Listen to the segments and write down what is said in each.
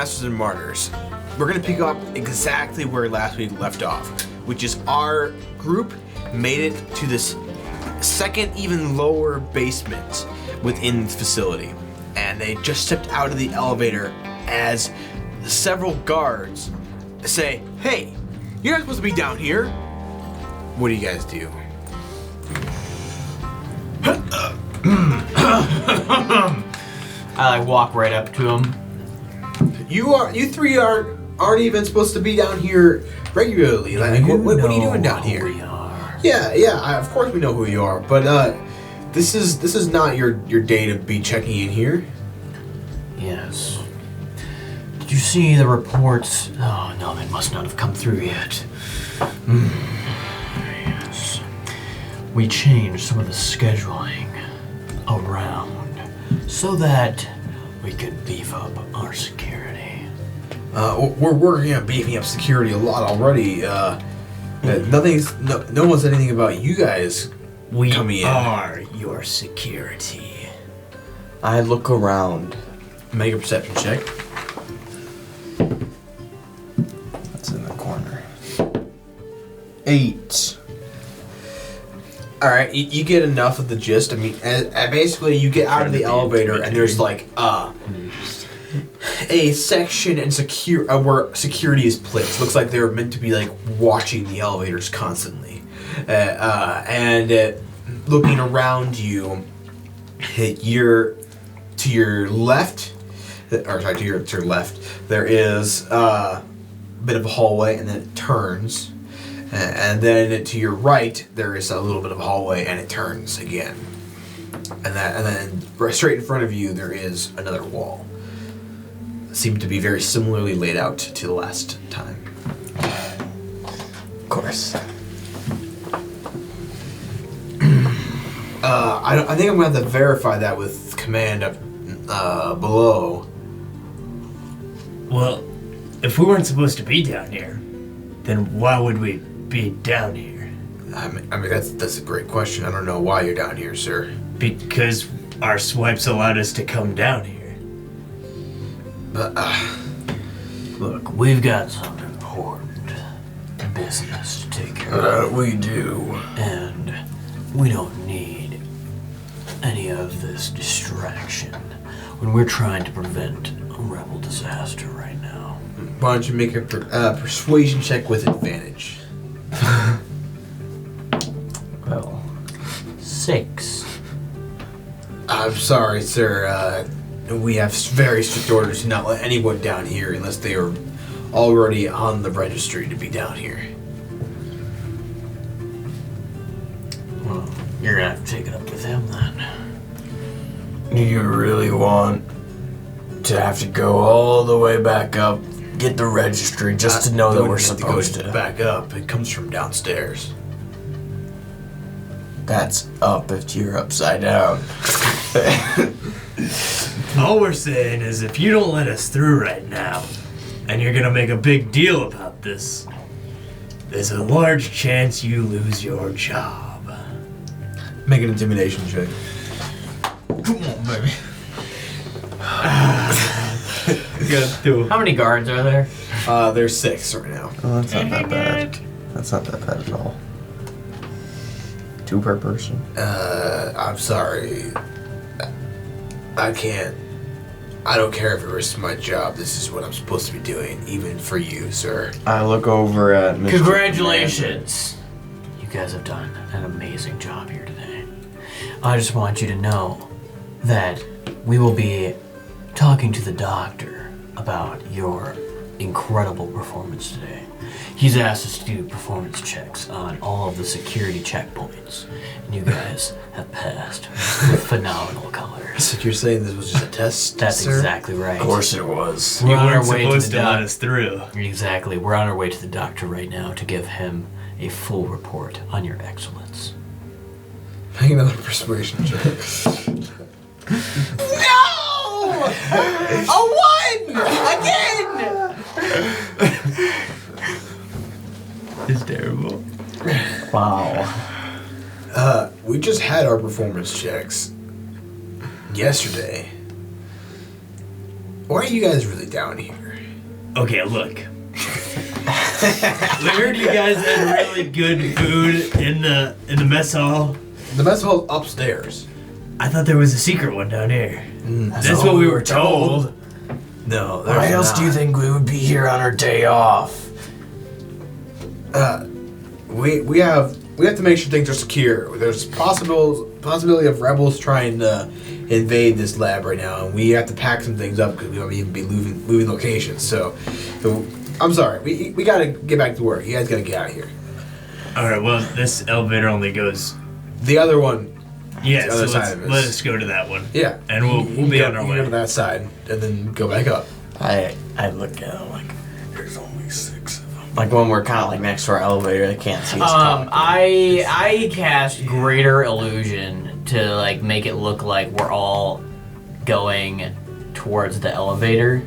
Masters and Martyrs. We're gonna pick up exactly where last week left off, which is our group made it to this second, even lower basement within the facility. And they just stepped out of the elevator as several guards say, "Hey, you're not supposed to be down here." What do you guys do? I walk right up to him. You three aren't even supposed to be down here regularly. Like, what are you doing down here? We are. Yeah. Of course we know who you are, but this is not your day to be checking in here. Yes. Did you see the reports? Oh no, they must not have come through yet. Yes. We changed some of the scheduling around so that we could beef up our security. We're working on beefing up security a lot already. No one said anything about you guys coming in. We are your security. I look around. Make a perception check. That's in the corner. 8. All right, you get enough of the gist. I mean, basically, you get out of the elevator and there's like a section and where security is placed. Looks like they're meant to be like watching the elevators constantly, and looking around you, to your left, or sorry, to your left, there is a bit of a hallway, and then it turns. And then to your right, there is a little bit of a hallway, and it turns again. And then straight in front of you, there is another wall. Seemed to be very similarly laid out to the last time. Of course. I think I'm going to have to verify that with command up below. Well, if we weren't supposed to be down here, then why would we be down here? I mean that's a great question. I don't know why you're down here, sir. Because our swipes allowed us to come down here. But Look, we've got some important business to take care of. We do. And we don't need any of this distraction when we're trying to prevent a rebel disaster right now. why don't you make a persuasion check with advantage? Well, 6. I'm sorry, sir. We have very strict orders to not let anyone down here unless they are already on the registry to be down here. Well, you're gonna have to take it up with him then. Do you really want to have to go all the way back up, get the registry, just to know that we're supposed to? Back up. It comes from downstairs. That's up if you're upside down. All we're saying is if you don't let us through right now, and you're gonna make a big deal about this, there's a large chance you lose your job. Make an intimidation check. Come on, baby. How many guards are there? There's 6 right now. Oh, that's not that bad. That's not that bad at all. 2 per person. I'm sorry. I can't. I don't care if it risks my job. This is what I'm supposed to be doing, even for you, sir. I look over at Mr. Congratulations! You guys have done an amazing job here today. I just want you to know that we will be talking to the doctor about your incredible performance today. He's asked us to do performance checks on all of the security checkpoints, and you guys have passed with phenomenal colors. So you're saying this was just a test, That's sir? exactly right. Of course it was. You We're on our weren't way to supposed the to let doc- us through. Exactly. We're on our way to the doctor right now to give him a full report on your excellence. Make another persuasion check. No! A 1! Again! It's terrible. Wow. We just had our performance checks yesterday. Why are you guys really down here? Okay, look. We heard you guys had really good food in the mess hall. The mess hall's upstairs. I thought there was a secret one down here. That's all what we were told. No, there's Why else do you think we would be here on our day off? We have to make sure things are secure. There's possibility of rebels trying to invade this lab right now, and we have to pack some things up because we don't even be moving locations. So I'm sorry. We gotta get back to work. You guys gotta get out of here. All right. Well, this elevator only goes. The other one. Yeah. The So other side of let this. us go to that one. Yeah. And we'll be on our You go way. to that side and then go back up. I look at him like, there's only 6 of them. Like when we're kind of like next to our elevator, they can't see us talking. I cast Greater Illusion to like make it look like we're all going towards the elevator,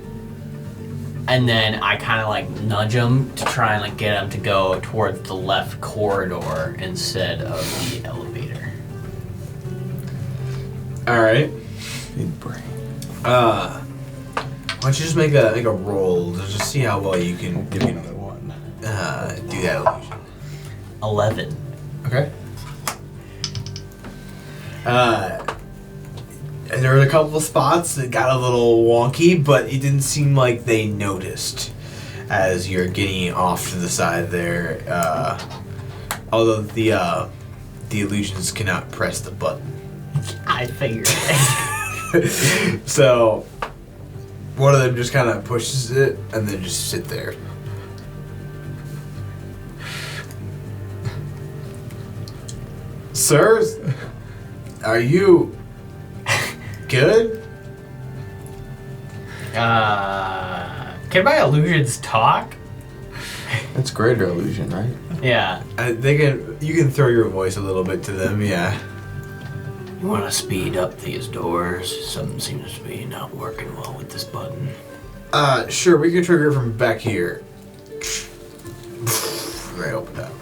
and then I kind of like nudge them to try and like get them to go towards the left corridor instead of the elevator. All right. Big brain. Why don't you just make a roll to just see how well you can Give me another one. do that illusion. 11. Okay. And there were a couple of spots that got a little wonky, but it didn't seem like they noticed as you're getting off to the side there. Although the illusions cannot press the button. I figured. So one of them just kind of pushes it and then just sit there. Sirs, are you good? Can my illusions talk? That's greater illusion, right? Yeah. You can throw your voice a little bit to them, yeah. You want to speed up these doors? Something seems to be not working well with this button. Sure, we can trigger it from back here. Right, open up.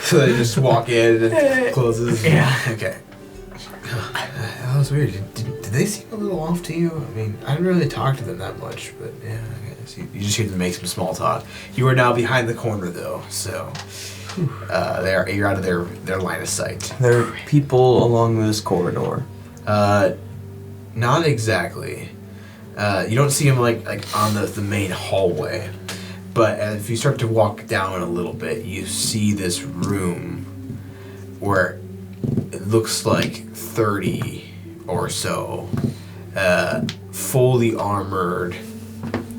So they just walk in and it closes. Yeah. Okay. That was weird. Did they seem a little off to you? I mean, I didn't really talk to them that much, but yeah, I guess you just hear them make some small talk. You are now behind the corner though, so you're out of their line of sight. There are people along this corridor. Not exactly. You don't see them like on the main hallway, but if you start to walk down a little bit, you see this room where it looks like 30 or so fully armored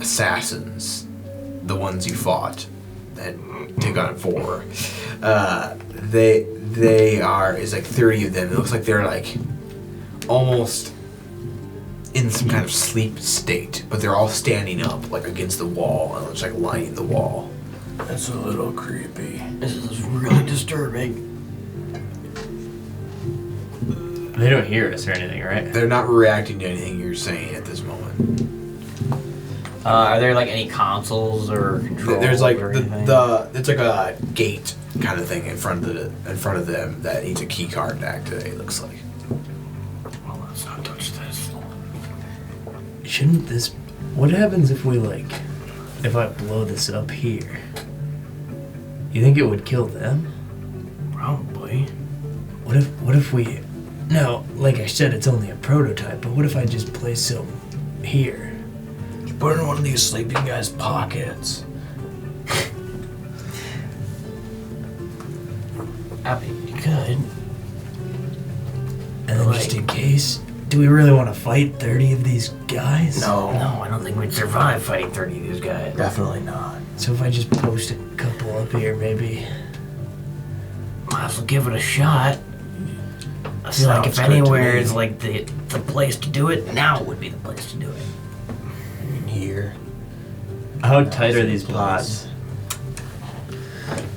assassins, the ones you fought and took on 4. They are, it's like 30 of them. It looks like they're like almost in some kind of sleep state, but they're all standing up like against the wall and it's like lining the wall. That's a little creepy. This is really disturbing. They don't hear us or anything, right? They're not reacting to anything you're saying at this moment. Are there like any consoles or controls? There's like or anything? it's like a gate kind of thing in front of them that needs a key card to activate. It looks like. Well, let's not touch this. Shouldn't this... What happens if if I blow this up here? You think it would kill them? Probably. What if we... Now, like I said, it's only a prototype, but what if I just place some here? You put it in one of these sleeping guys' pockets. I mean, you could. And then just in case... Do we really want to fight 30 of these guys? No, No, I don't think we'd survive fighting 30 of these guys. definitely not. So if I just post a couple up here, maybe... Might as well give it a shot. I feel like if Sounds good to anywhere me. is like the place to do it, now would be the place to do it. In here. How tight are these pods?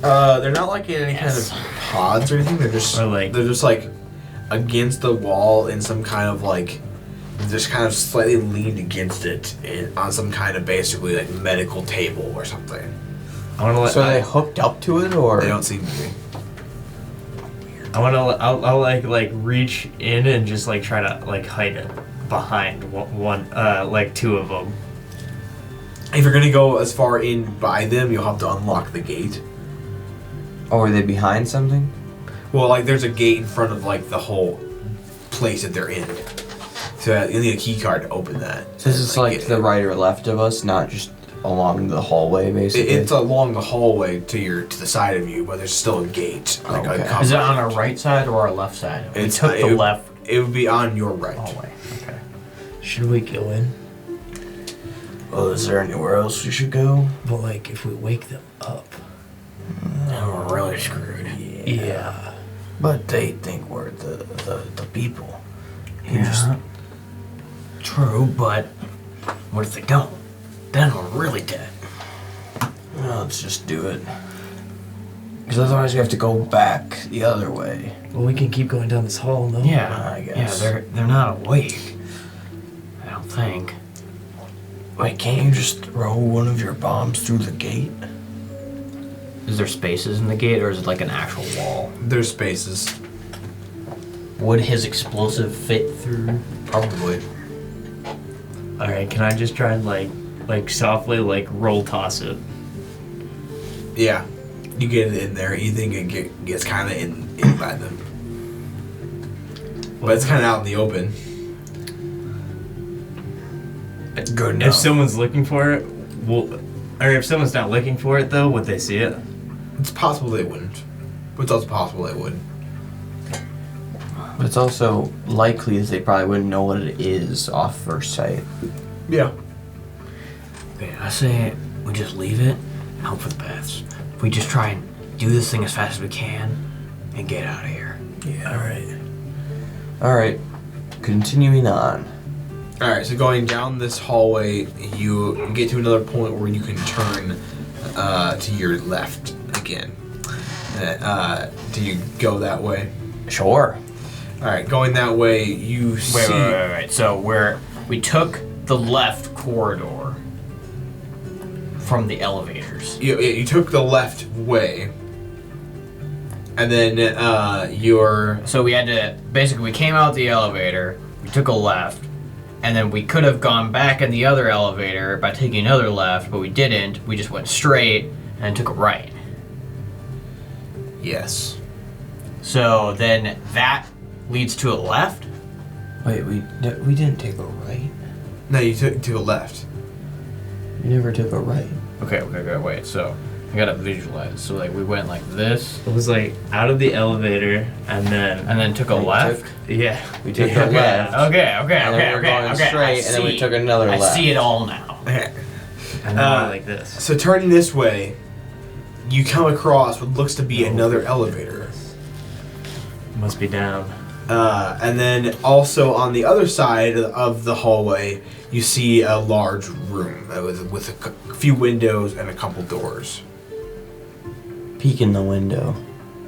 They're not like in any kind of pods or anything. They're just like against the wall in some kind of like, just kind of slightly leaned against it on some kind of basically like medical table or something. I want to let... So are they hooked up to it, or They don't seem to be. I want to... I'll like reach in and just like try to like hide it behind one like two of them. If you're gonna go as far in by them, you'll have to unlock the gate. Oh, are they behind something? Well, like there's a gate in front of like the whole place that they're in. So you need a key card to open that. So this is like get to the in. right or left of us, not just along the hallway, basically. It's along the hallway to the side of you, but there's still a gate. Like Okay. a Is it on our right side or our left side? We It's- took the it- left It would be on your right. hallway. Okay. Should we go in? Well, is there anywhere else we should go? But like, if we wake them up. Then we're really screwed. Yeah. But they think we're the people. Yeah. True, but what if they don't? Then we're really dead. Well, let's just do it. Because otherwise we have to go back the other way. Well, we can keep going down this hall, no? Yeah, I guess. Yeah, they're not awake. I don't think. Wait, can't you just throw one of your bombs through the gate? Is there spaces in the gate, or is it like an actual wall? There's spaces. Would his explosive fit through? Probably. All right, can I just try and like softly like roll toss it? Yeah. You get it in there. You think it gets kind of in by them. But it's kind of out in the open. Good enough. If someone's looking for it, or if someone's not looking for it though, would they see it? It's possible they wouldn't. But it's also possible they would. But it's also likely that they probably wouldn't know what it is off first sight. Yeah. Okay, I say we just leave it and hope for the best. If we just try and do this thing as fast as we can and get out of here. Yeah. All right. Alright, continuing on. Alright, so going down this hallway, you get to another point where you can turn to your left again. Do you go that way? Sure. Alright, going that way, you see... Wait. So we took the left corridor from the elevators. You took the left way, and then So we had to basically we came out the elevator, we took a left, and then we could have gone back in the other elevator by taking another left, but we didn't. We just went straight and took a right. Yes. So then that leads to a left. Wait, we didn't take a right. No, you took to the left. We never took a right. Okay, wait. So I gotta visualize. So like we went like this, It was like out of the elevator and then took a We left. yeah. We took Yeah. the left. Okay. And then we were going straight, and then we took another I left. see it all now. Okay. And then we're like this. So turning this way, you come across what looks to be another elevator. Must be down. And then also on the other side of the hallway, you see a large room with a few windows and a couple doors. Peek in the window.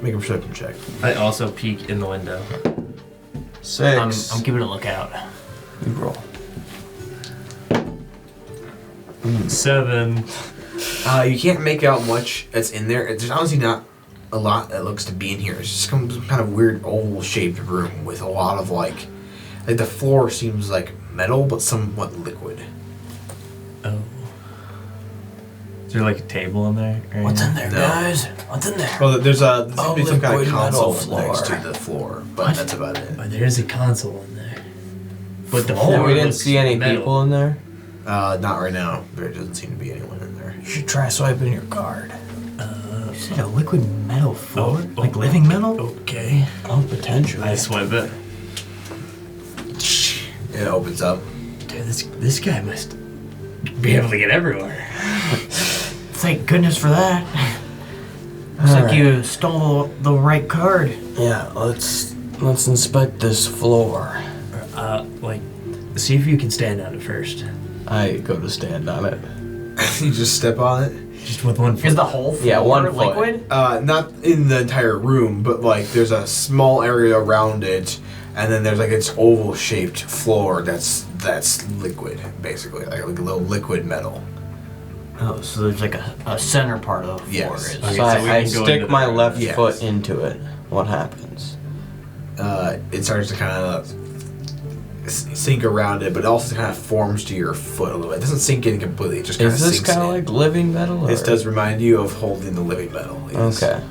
Make a perception check. I also peek in the window. 6. I'm keeping a lookout. You roll. 7. You can't make out much that's in there. There's honestly not a lot that looks to be in here. It's just some kind of weird oval-shaped room with a lot of like the floor seems like metal but somewhat liquid. Oh. Is there like a table in there? or What's in anything? there, No. guys? What's in there? Well, there's some kind of liquid metal console floor. next to the floor, but that's about it. Oh, there is a console in there. But the And floor we didn't looks see any metal. people in there? Not right now. There doesn't seem to be anyone in there. You should try swiping your card. You said a liquid metal floor? Oh, Like living metal? Okay. Oh, potentially. I swipe it. It opens up. Dude, this guy must be able to get everywhere. Thank goodness for that. Looks like you stole the right card. Yeah, let's inspect this floor. Like, see if you can stand on it first. I go to stand on it. You just step on it. Just with one Is foot. the whole floor Yeah, 1 foot. liquid? Not in the entire room, but like there's a small area around it, and then there's like its oval-shaped floor that's liquid, basically, like a little liquid metal. Oh, so there's like a center part of the floor. Yes. Is. Okay, So so we I can go stick into my the room. left Yes. foot into it. What happens? It starts to kind of sink around it, but it also kind of forms to your foot a little bit. It doesn't sink in completely. It just kind of Is this sinks kind of in. like living metal? This or- does remind you of holding the living metal. Yes. Okay.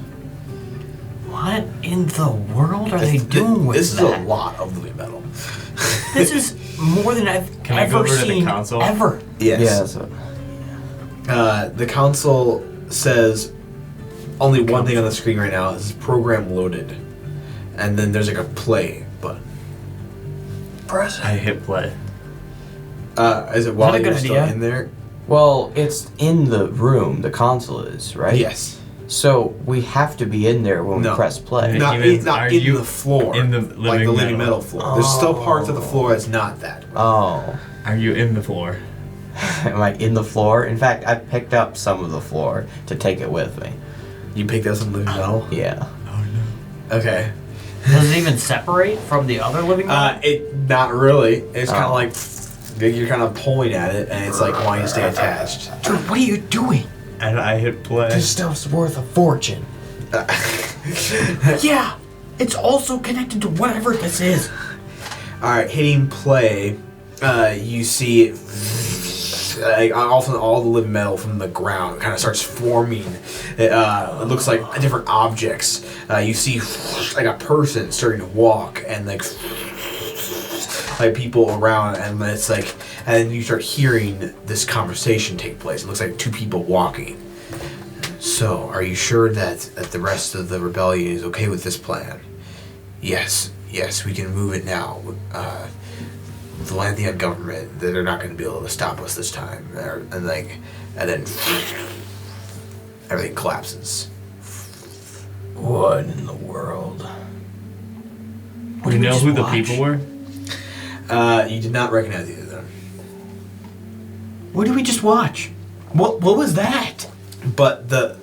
What in the world are they doing with This is that? a lot of living metal. This is more than I've Can I go ever over to the seen console? ever. Yes. Yeah. So, The console says only one thing on the screen right now is program loaded, and then there's like a play button. press I hit play. Is it while a you're good still idea? in there? Well, it's in the room. The console is right. Yes. So we have to be in there when No. we press play. Not, Even- not are in you the floor. in the like the living living metal? metal floor. There's still parts of the floor that's not that. Oh, Are you in the floor? am I in the floor? In fact, I picked up some of the floor to take it with me. You picked up some living metal? Yeah. Okay. Does it even separate from the other living metal? Not really. It's kind of Oh. like you're kind of pulling at it, and it's like wanting to stay attached. Dude, what are you doing? And I hit play. This stuff's worth a fortune. Yeah, it's also connected to whatever this is. All right, hitting play, you see it. All the living metal from the ground kind of starts forming. It looks like different objects. You see like a person starting to walk, and like people around, and it's like, and then you start hearing this conversation take place. It looks like two people walking. So, are you sure that the rest of the rebellion is okay with this plan? Yes, we can move it now. The Lantheon government, they're not going to be able to stop us this time. And then everything collapses. What in the world? Do you know who the people were? You did not recognize either of them. What did we just watch? What was that? But the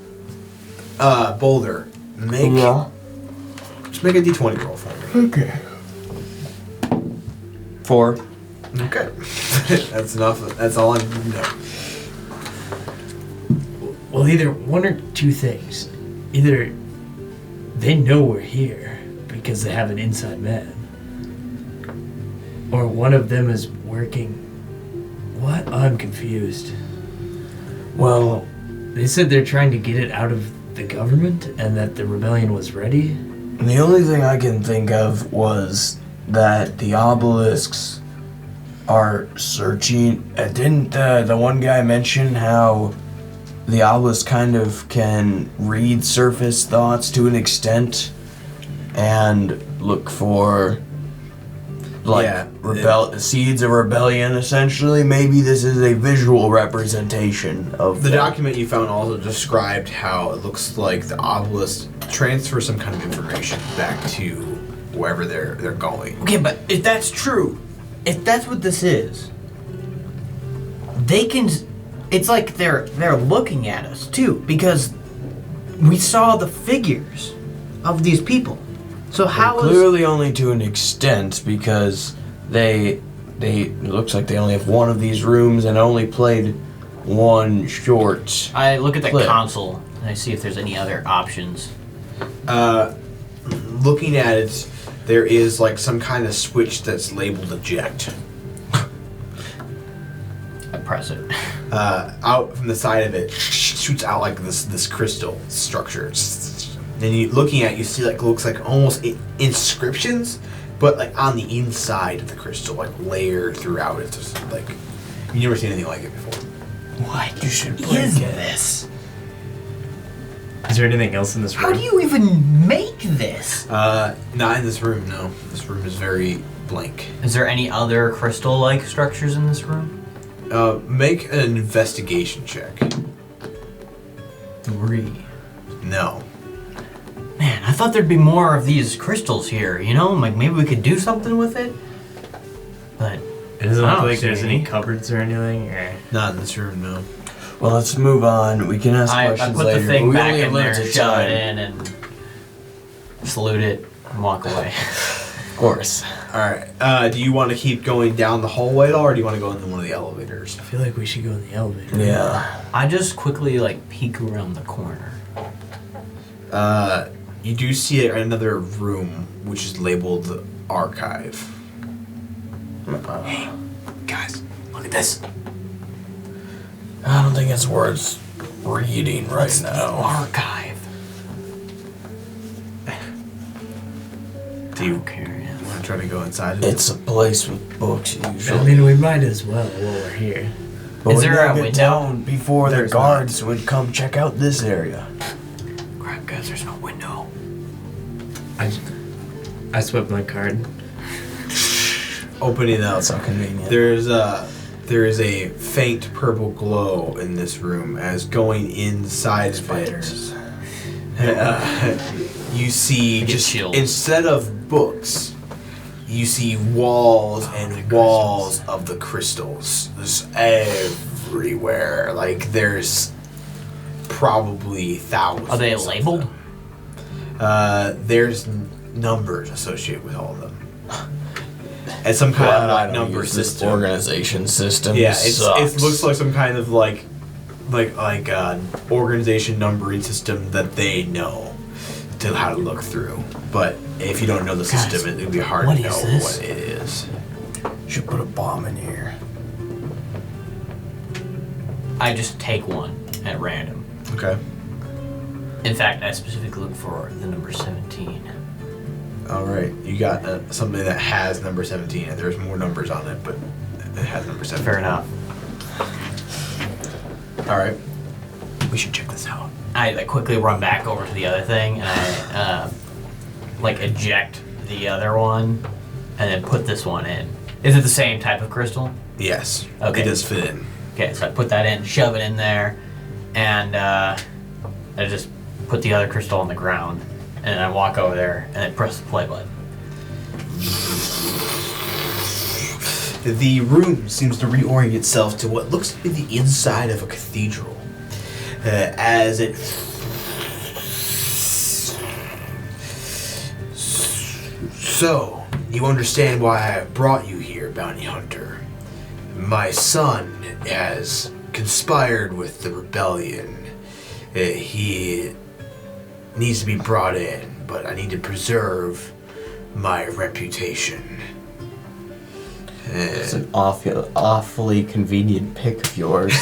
Boulder, just make a d20 roll for me. Okay. 4. Okay. That's enough. That's all I need to know. Well, either one or two things. Either they know we're here because they have an inside man, or one of them is working. What? I'm confused. Well, They said they're trying to get it out of the government and that the rebellion was ready. the only thing I can think of was that the obelisks are searching. Didn't the one guy mention how the obelisk kind of can read surface thoughts to an extent and look for like Yeah, seeds of rebellion? Essentially, maybe this is a visual representation of The document you found also described how it looks like the obelisk transfers some kind of information back to wherever they're going. Okay, but if that's true, if that's what this is, they can. It's like they're looking at us too, because we saw the figures of these people. So how is clearly only to an extent, because they it looks like they only have one of these rooms and only played one short. I look at the Clip. console and I see if there's any other options. Looking at it, there is like some kind of switch that's labeled eject. I press it. Out from the side of it shoots out like this crystal structure. Then you looking at it, you see like looks like almost inscriptions, but like on the inside of the crystal, like layered throughout it. Just like you've never seen anything like it before. What is this? Is there anything else in this room? How do you even make this? Not in this room. No, this room is very blank. Is there any other crystal-like structures in this room? Make an investigation check. 3. No. Man, I thought there'd be more of these crystals here, you know? Like, maybe we could do something with it? But, It doesn't I look don't like see there's any. any cupboards or anything. Not in this room. No. Well, let's move on. We can ask I questions put later. the thing we back only have in there, limited shove time. it in, and salute it, and walk away. Of course. All right. Do you want to keep going down the hallway at all, or do you want to go into one of the elevators? I feel like we should go in the elevator. Yeah. I just quickly, like, peek around the corner. You do see another room which is labeled archive. Guys, look at this. I don't think it's worth reading right now. Archive. Do you Curious. want to try to go inside of It's a place with books usually. I mean, we might as well while we're here. But Is we there gotta a get window? down before the There's guards would come check out this area. Crap, guys, there's no window. I swept my card. Opening up. That's so convenient. There is a faint purple glow in this room as going inside Spiders. of it. You see get just chills. instead of books, you see walls and walls of the crystals. There's everywhere. Like there's probably thousands. Are they of labeled? them. There's numbers associated with all of them. And some kind of like number system. Organization system. Yeah, sucks. it looks like some kind of like organization numbering system that they know to how to look through. But if you don't know the Guys, system, it would be hard what to know is this? what it is. Should put a bomb in here. I just take one at random. Okay. In fact, I specifically look for the number 17. All right. You got something that has number 17, and there's more numbers on it, but it has number 17. Fair enough. All right. We should check this out. I quickly run back over to the other thing and I eject the other one and then put this one in. Is it the same type of crystal? Yes. Okay. It does fit in. Okay, so I put that in, shove it in there, and I just put the other crystal on the ground, and I walk over there and then press the play button. The room seems to reorient itself to what looks to be the inside of a cathedral. As it... So, you understand why I brought you here, Bounty Hunter. My son has conspired with the rebellion. He needs to be brought in, but I need to preserve my reputation. It's an awfully convenient pick of yours.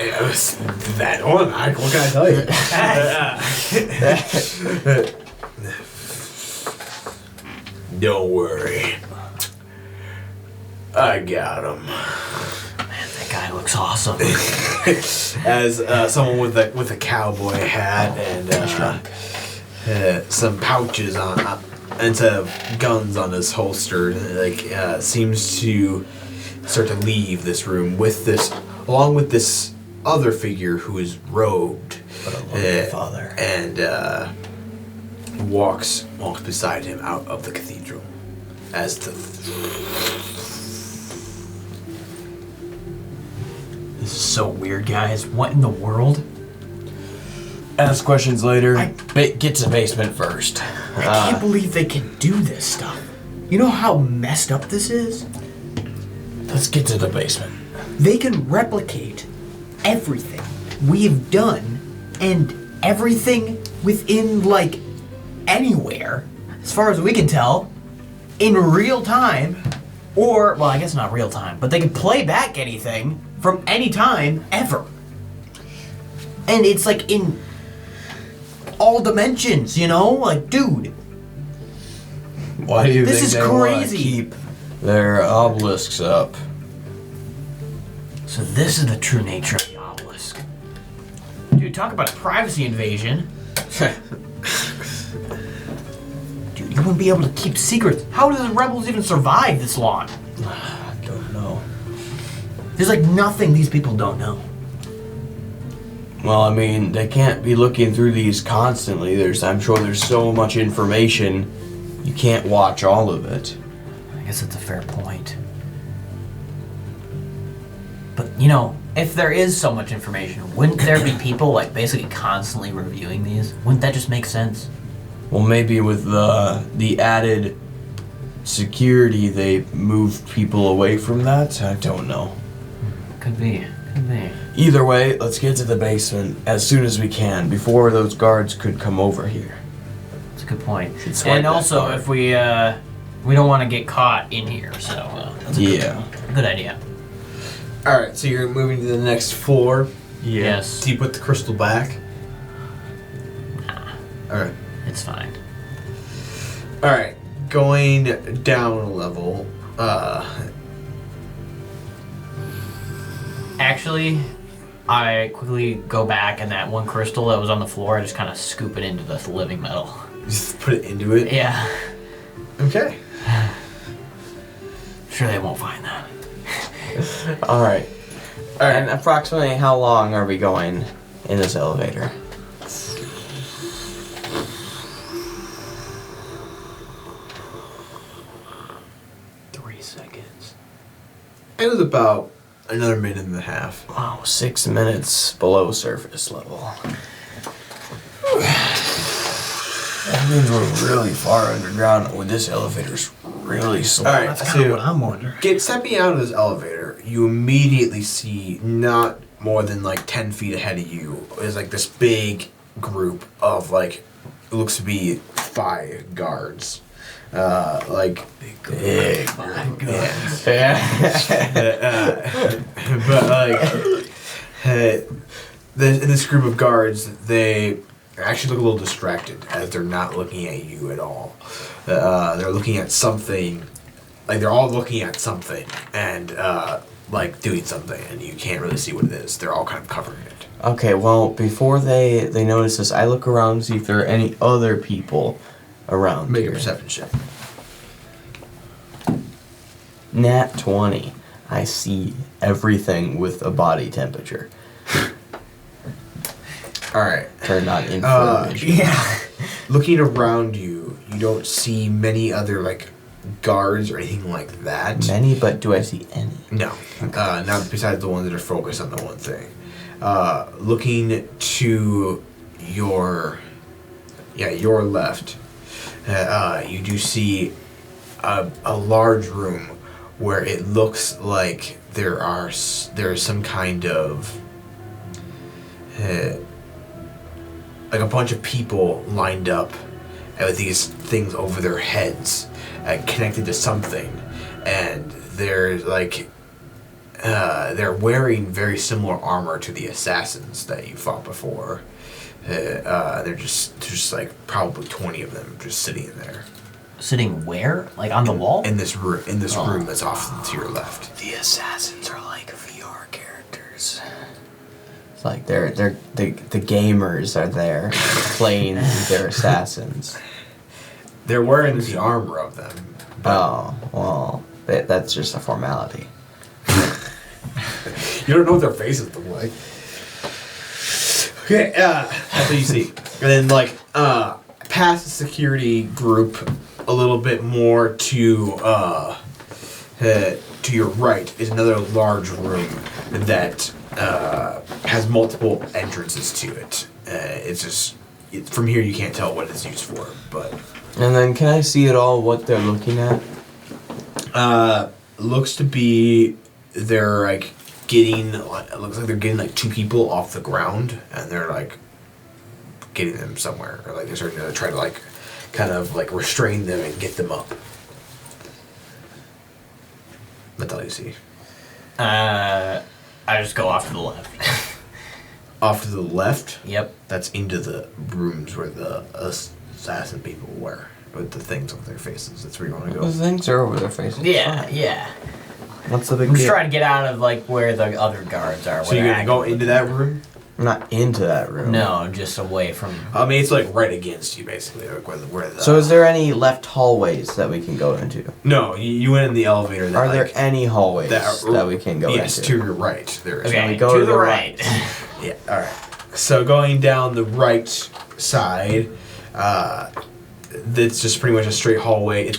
It was that one. What can I tell you? Don't worry. I got him. That guy looks awesome. As someone with a cowboy hat and some pouches on instead of guns on his holster, seems to start to leave this room with this, along with this other figure who is robed, Father. and walks beside him out of the cathedral. As the This is so weird, guys. What in the world? Ask questions later. Get to the basement first. I can't believe they can do this stuff. You know how messed up this is? Let's get to the basement. They can replicate everything we've done and everything within, like, anywhere, as far as we can tell, in real time. Or, well, I guess not real time, but they can play back anything from any time ever. And it's like in all dimensions, you know? Like, dude. Why do you This think is they wanna crazy. keep their obelisks up? So this is the true nature of the obelisk. Dude, talk about a privacy invasion. Dude, you wouldn't be able to keep secrets. How do the rebels even survive this long? I don't know. There's like nothing these people don't know. Well, I mean, they can't be looking through these constantly. I'm sure there's so much information, you can't watch all of it. I guess that's a fair point. But, you know, if there is so much information, wouldn't there be people, like, basically constantly reviewing these? Wouldn't that just make sense? Well, maybe with the added security, they moved people away from that. I don't know. Could be. Could be. Either way, let's get to the basement as soon as we can, before those guards could come over here. That's a good point. Should swipe And that also, card. if we We don't want to get caught in here, so that's a good idea. All right, so you're moving to the next floor. Yes. Do you put the crystal back? All right. It's fine. All right, going down a level. Actually, I quickly go back, and that one crystal that was on the floor, I just kind of scoop it into the living metal. Just put it into it. Yeah. Okay. Sure, they won't find that. All right. And approximately how long are we going in this elevator? It was about another minute and a half. Wow, 6 minutes below surface level. That means we're really far underground with this elevator's really slow. All right, That's kind of so what I'm wondering. stepping out of this elevator, you immediately see not more than like 10 feet ahead of you is like this big group of like, it looks to be 5 guards. Like big guards. Yeah. But like this group of guards, they actually look a little distracted as they're not looking at you at all. They're looking at something, like they're all looking at something and like doing something, and you can't really see what it is. They're all kind of covering it. Okay, well, before they notice this, I look around and see if there are any other people around Make here. a perception check. Nat 20. I see everything with a body temperature. All right. Turned on infrared vision. Yeah. Looking around you, you don't see many other like guards or anything like that. Many, but do I see any? No, not besides the ones that are focused on the one thing. Looking to your left, you do see a large room where it looks like there's some kind of like a bunch of people lined up with these things over their heads, connected to something, and they're like they're wearing very similar armor to the assassins that you fought before. They're just like probably 20 of them just sitting in there. Sitting where? Like on the wall? In this room, room that's off to your left. The assassins are like VR characters. It's like the gamers are there playing their assassins. They're wearing the armor of them. Oh, well, that's just a formality. You don't know what their faces look like. Okay, that's what you see. And then like past the security group, a little bit more to your right is another large room that has multiple entrances to it. It's just from here you can't tell what it's used for, but. And then can I see at all what they're looking at? Looks to be they're like getting. It looks like they're getting like 2 people off the ground, and they're like getting them somewhere, or like they're starting to try to like kind of like restrain them and get them up. That's all you see. I just go off to the left. Off to the left. Yep. That's into the rooms where the assassin people were, with the things on their faces. That's where you want to The go. things are over their faces. Yeah, Fine. yeah. What's the big I'm just deal? trying to get out of like where the other guards are. So you're gonna go into that room? I'm not into that room. No, just away from. I mean, it's like right against you, basically. Like where the, So is there any left hallways that we can go into? No, you went in the elevator. That, Are like, there any hallways that we can go yes, into? to your right. There is. Okay, we go to to the the right. Yeah. All right. So going down the right side, that's just pretty much a straight hallway.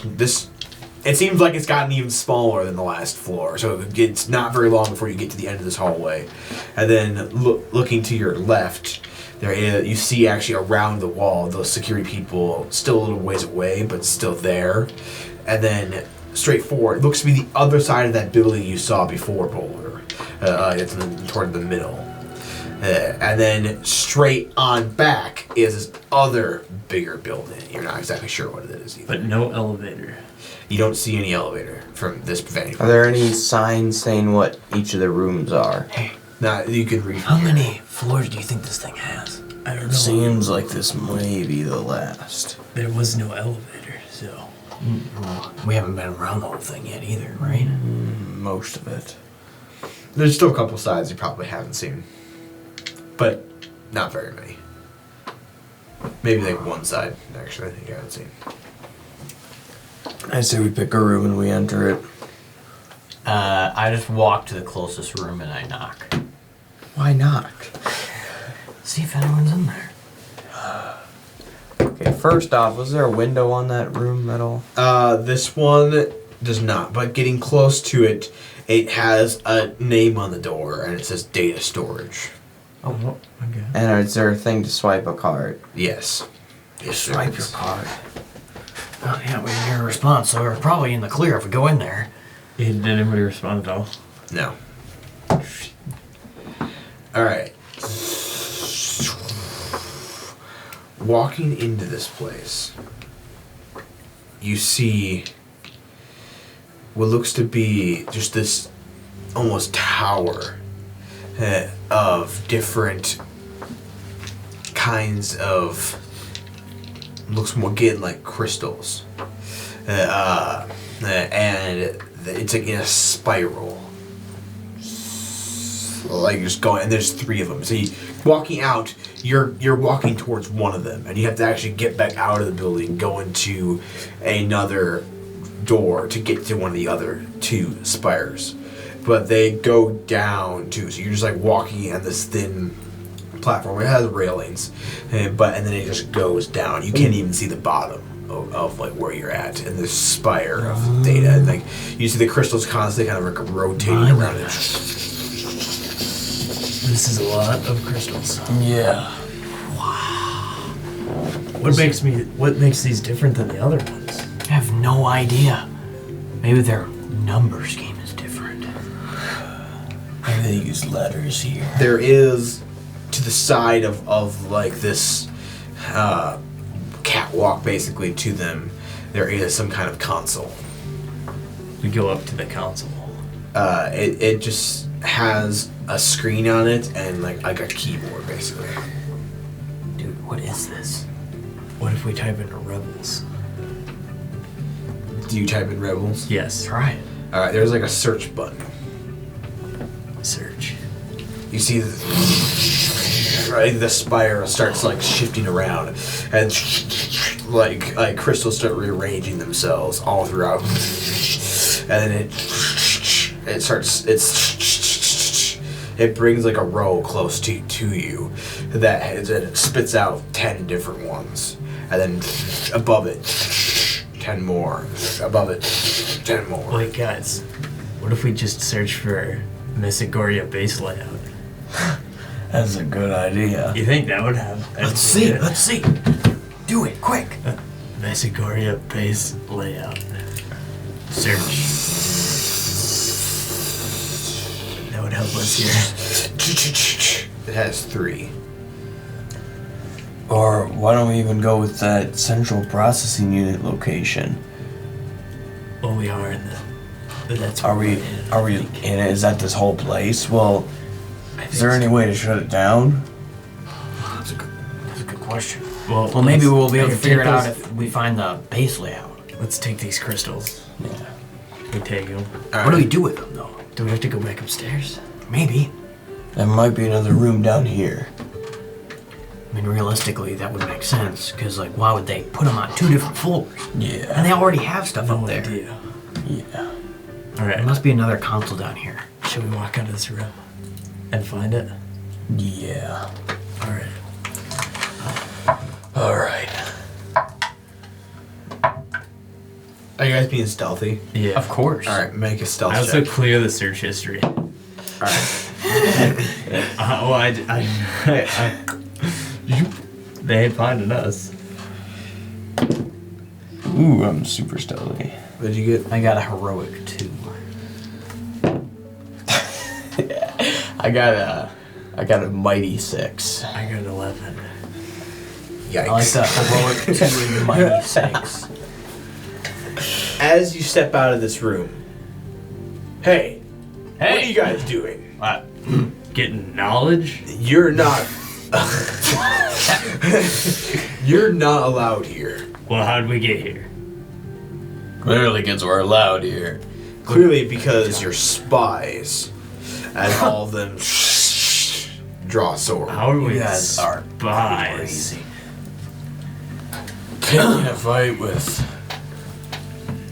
It seems like it's gotten even smaller than the last floor, so it's not very long before you get to the end of this hallway. And then looking to your left, you see actually around the wall those security people still a little ways away, but still there. And then straight forward, it looks to be the other side of that building you saw before, Boulder. It's toward the middle. And then straight on back is this other bigger building. You're not exactly sure what it is either. But no elevator. You don't see any elevator from this vantage point. Are there any signs saying what each of the rooms are? Hey, Nah, you could read. how many floors do you think this thing has? I don't know. Seems like this may be the last. There was no elevator, so. Well, we haven't been around the whole thing yet either, right? Most of it. There's still a couple sides you probably haven't seen. But not very many. Maybe like one side, actually, I think I haven't seen. I say we pick a room and we enter it. I just walk to the closest room and I knock. Why not? See if anyone's in there. Okay, first off, was there a window on that room at all? This one does not, but getting close to it, it has a name on the door and it says data storage. Oh, okay. And is there a thing to swipe a card? Yes. Yes, Swipe your card. Oh, yeah, we didn't hear a response, so we're probably in the clear if we go in there. Did anybody respond at all? No. Alright. Walking into this place, you see what looks to be just this almost tower of different kinds of, looks more again like crystals. And it's like in a spiral. Like just going, and there's 3 of them. So you walking out, you're walking towards one of them, and you have to actually get back out of the building, go into another door to get to one of the other 2 spires. But they go down too, so you're just like walking on this thin platform. It has railings, and then it just goes down. You can't even see the bottom of like where you're at in this spire of data. And like you see the crystals constantly kind of like rotating around it. This is a lot of crystals. Yeah. What makes these different than the other ones? I have no idea. Maybe their number scheme is different. Maybe they use letters here. There is to the side of like this catwalk basically to them, there is some kind of console. We go up to the console. It just has a screen on it and like a keyboard basically. Dude, what is this? What if we type in Rebels? Do you type in Rebels? Yes. Try it. Alright, there's like a search button. Search. You see the spire starts like shifting around and like crystals start rearranging themselves all throughout. And then it brings like a row close to you that it spits out 10 different ones. And then above it, 10 more. Above it, 10 more. Wait, guys. What if we just search for Mesigoria base layout? That's a good idea. You think that would have? Let's see. Do it, quick. Mesigoria base layout. Search. That would help us here. It has 3. Or why don't we even go with that central processing unit location? Well, we are in the. That's Are we in it? Is that this whole place? Well, is there any way to shut it down? That's a good question. Well, Maybe we'll be able to take figure it out those- if we find the base layout. Let's take these crystals. Yeah. We take them. What do we do with them, though? Do we have to go back upstairs? Maybe. There might be another room down here. I mean, realistically, that would make sense, because, like, why would they put them on 2 different floors? Yeah. And they already have stuff up No there. idea. Yeah. All There right. must be another console down here. Should we walk out of this room and find it? Yeah. All right. All right. Are you guys being stealthy? Yeah. Of course. Alright, make a stealth I also check. clear the search history. Alright. They ain't finding us. Ooh, I'm super stealthy. What did you get? I got a heroic 2. I got I got a mighty 6. I got an 11. Yikes. I like that heroic 2 and mighty 6. As you step out of this room, hey, what are you guys doing? Getting knowledge? You're not. You're not allowed here. Well, how'd we get here? Clearly kids were allowed here. Clearly, because you're spies, and all of them draw swords. How are we You guys are spies? crazy. Picking a fight with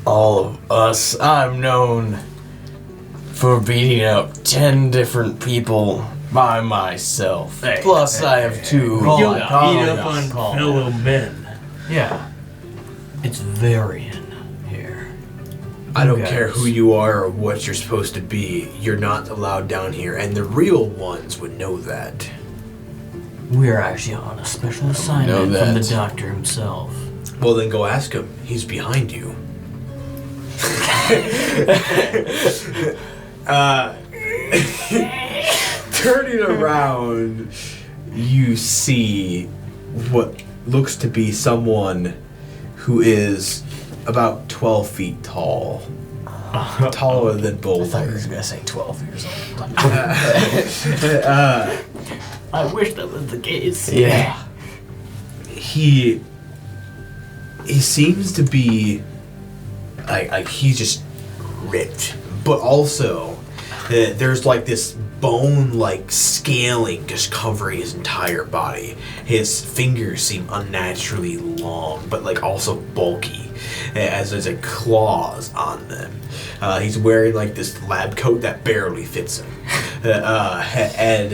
all of us. I'm known for beating up 10 different people by myself. Hey, Plus, I have 2 You don't Calm beat down. up on Calm fellow men. Yeah. It's Varian here. I don't guys. care who you are or what you're supposed to be. You're not allowed down here, and the real ones would know that. We are actually on a special assignment from the that. doctor himself. Well, then go ask him. He's behind you. Turning around, you see what looks to be someone who is about 12 feet tall. Taller than I both. thought you were gonna say 12 years old. I wish that was the case. Yeah. He seems to be like he's just ripped, but also there's like this bone like scaling just covering his entire body. His fingers seem unnaturally long, but like also bulky, as there's like claws on them. He's wearing like this lab coat that barely fits him, and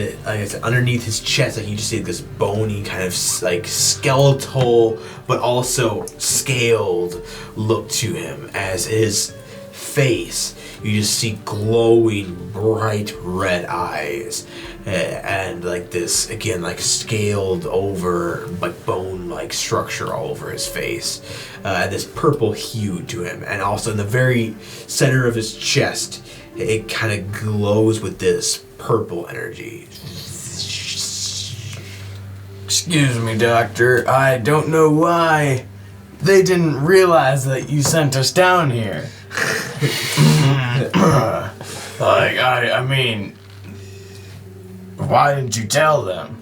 underneath his chest, like you just see this bony kind of like skeletal, but also scaled look to him. As his face, you just see glowing bright red eyes, and like this again like scaled over like bone like structure all over his face, and this purple hue to him, and also in the very center of his chest it kind of glows with this purple energy. Excuse me, Doctor. I don't know why they didn't realize that you sent us down here. I mean, why didn't you tell them?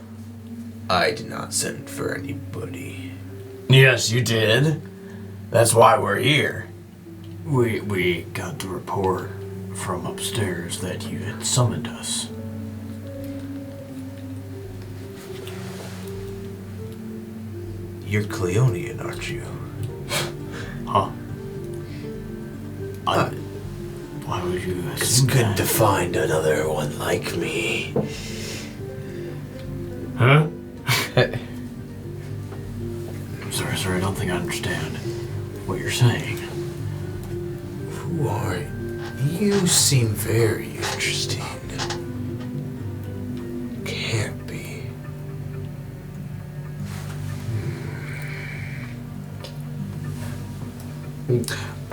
I did not send for anybody. Yes, you did. That's why we're here. We got the report from upstairs that you had summoned us. You're Cleonian, aren't you? Huh? Why would you It's assume good that? to find another one like me. Huh? Sorry, I don't think I understand what you're saying. Who are you? You seem very interesting. Can't be.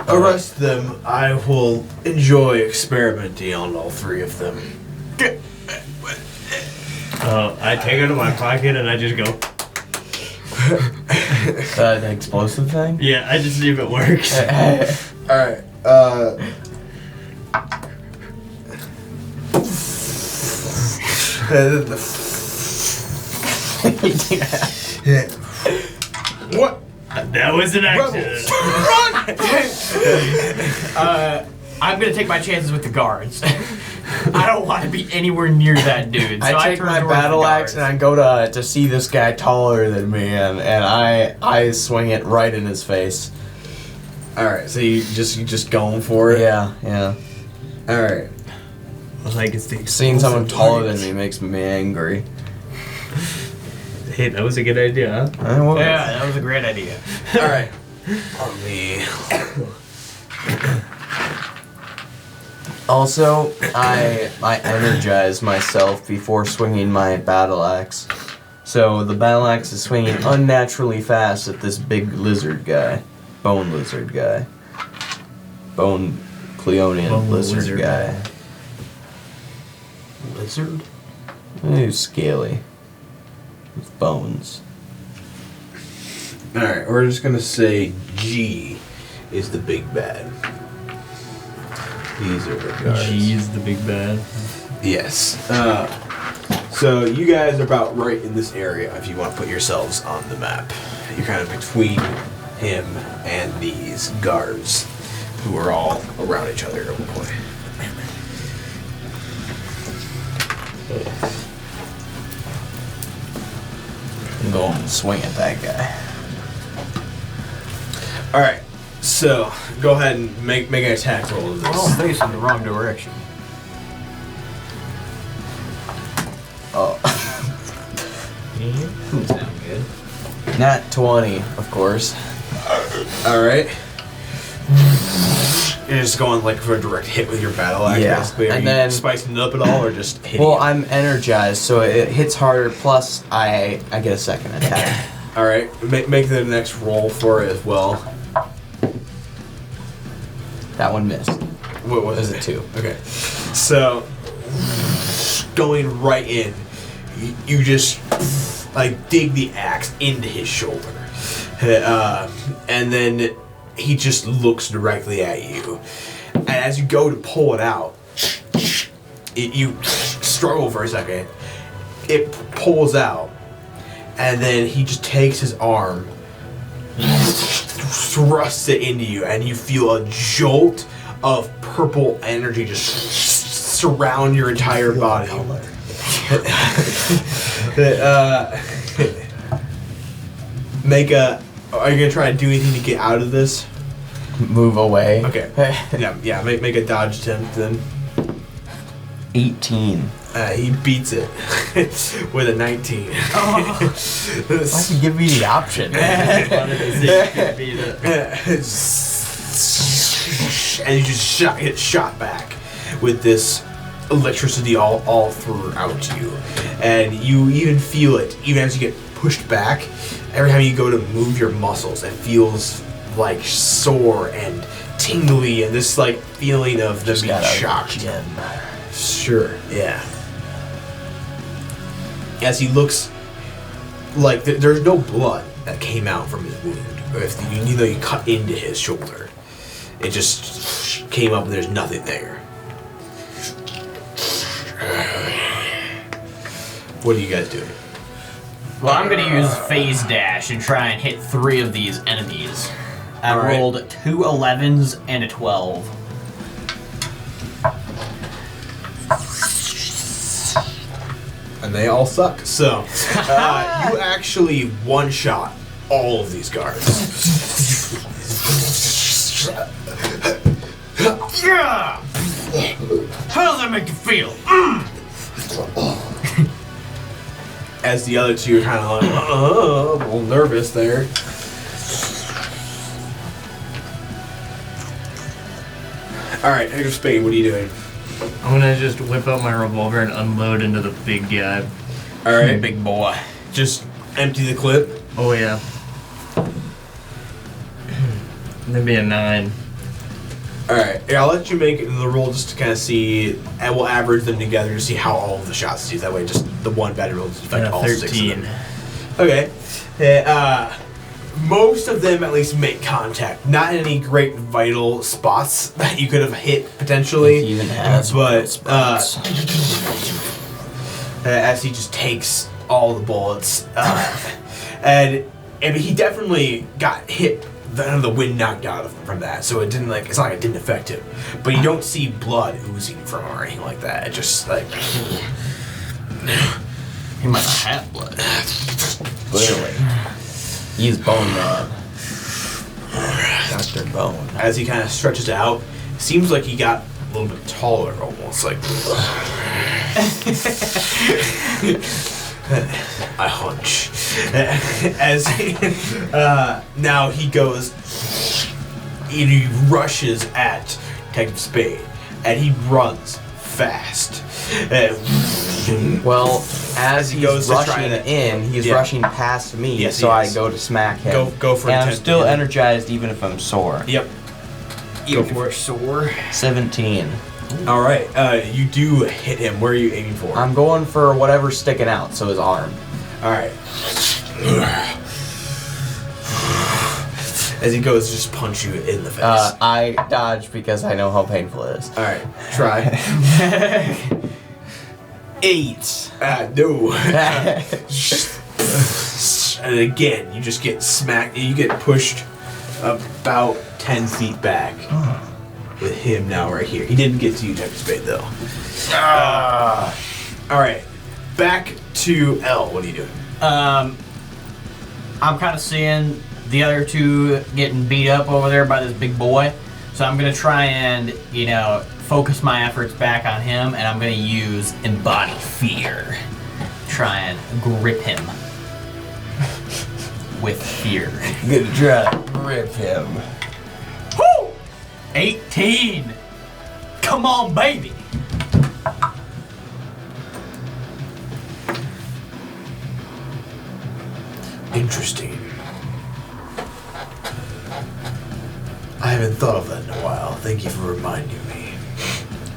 Arrest them. I will enjoy experimenting on all 3 of them. I take it out of my pocket and I just go, That explosive thing? yeah, I just see if it works. Alright, What? That was an accident. I'm gonna take my chances with the guards. I don't want to be anywhere near that dude. So I take turn my towards the battle axe guards. and I go to see this guy taller than me, and I swing it right in his face. Alright, so you just going for it? Yeah. Alright. Like it's the Seeing someone explosive taller light. than me makes me angry. Hey, that was a good idea, huh? Yeah, that was a great idea. Alright. On me. Also, I energize myself before swinging my battle axe. So the battle axe is swinging unnaturally fast at this big lizard guy. Bone lizard guy. Bone Cleonian Bone lizard lizard guy. Lizard? He's scaly. With bones. Alright, we're just gonna say G is the big bad. These are the guards. G's the big bad. Yes. So you guys are about right in this area if you want to put yourselves on the map. You're kind of between him and these guards who are all around each other at one point. I'm going to swing at that guy. Alright, so go ahead and make an attack roll of We're all this. facing the wrong direction. Sound good. Nat 20, of course. Alright. You're just going like for a direct hit with your battle axe, Yeah, basically. Are and you then- spicing it up at all or just hitting Well, it? I'm energized, so it hits harder, plus I get a second attack. Alright, make the next roll for it as well. That one missed. What was It was a 2. Okay. So, going right in, you just like dig the axe into his shoulder. And then he just looks directly at you. And as you go to pull it out, you struggle for a second. It pulls out. And then he just takes his arm, thrusts it into you, and you feel a jolt of purple energy just surround your entire body. Are you gonna try to do anything to get out of this? Move away. Okay. Yeah. Make a dodge attempt then. 18. He beats it with a 19. Why don't you give me the option? And you just get shot back with this electricity all throughout you, and you even feel it even as you get pushed back. Every time you go to move your muscles, it feels like sore and tingly, and this like feeling of them being shocked. Sure, yeah. As he looks like there's no blood that came out from his wound, or if you cut into his shoulder, it just came up and there's nothing there. What are you guys doing? Well, I'm gonna use phase dash and try and hit 3 of these enemies. I All right. rolled 2 11s and a 12. And they all suck. So, you actually one-shot all of these guards. Yeah! How does that make you feel? As the other two are kind of like, a little nervous there. Alright, Hector Spade, what are you doing? I'm gonna just whip out my revolver and unload into the big guy. Alright, Big boy. just empty the clip. Oh yeah. Maybe a 9. Alright, yeah, I'll let you make the roll just to kind of see, and we'll average them together to see how all of the shots do. That way, just the one bad roll doesn't affect And a all 6 of 13. them. Okay. Most of them at least make contact. Not in any great vital spots that you could have hit potentially. He even has but spots. as he just takes all the bullets, and he definitely got hit. The wind knocked out of him from that, so it didn't it's not like it didn't affect him. But you don't see blood oozing from him or anything like that. It just like He might not have blood. Clearly. He's Bone Man. Dr. Bone. as he kind of stretches out, it seems like he got a little bit taller, almost like. I hunch. As he, now he goes, he rushes at Detective Spade, and he runs fast. Well, as he he's goes to try rushing to- in, he's Yeah. rushing past me, Yes, so he I is. go to smack him. Go for and I'm attempt still to hit him. energized even if I'm sore. Yep. Even for sore. 17. All right, you do hit him. Where are you aiming for? I'm going for whatever's sticking out, so his arm. All right. As he goes, just punch you in the face. I dodge because I know how painful it is. All right, try. 8. No. And again, you just get smacked. You get pushed about 10 feet back. With him now right here. He didn't get to you, Dr. Spade, though. All right, back to L. What are you doing? I'm kind of seeing the other two getting beat up over there by this big boy. So I'm going to try and, focus my efforts back on him, and I'm going to use Embody Fear. Try and grip him with fear. I'm gonna try to grip him. Woo! 18! Come on, baby! Interesting. I haven't thought of that in a while. Thank you for reminding me.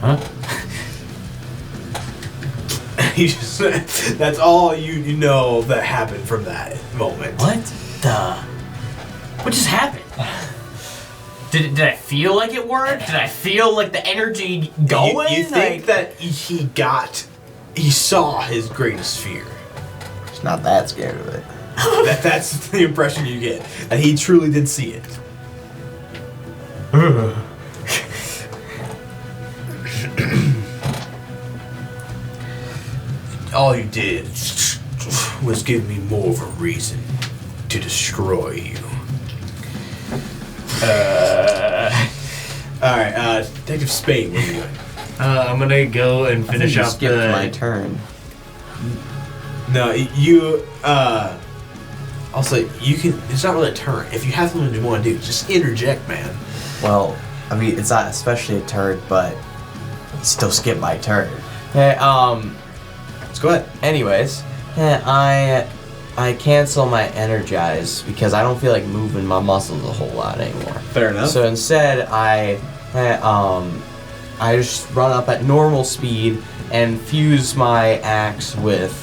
Huh? You just, that's all you know that happened from that moment. What just happened? Did I feel like it worked? Did I feel like the energy going? You think that he saw his greatest fear. He's not that scared of it. That's the impression you get. That he truly did see it. All you did was give me more of a reason to destroy you. Alright, Detective Spade, what are you doing? I'm gonna go and finish I up skipped my the. turn. No, you, also, you can, it's not really a turn. If you have something you want to do, just interject, man. Well, I mean, it's not especially a turn, but still skip my turn. Let's go ahead. Anyways, I cancel my energize because I don't feel like moving my muscles a whole lot anymore. Fair enough. So instead, I just run up at normal speed and fuse my axe with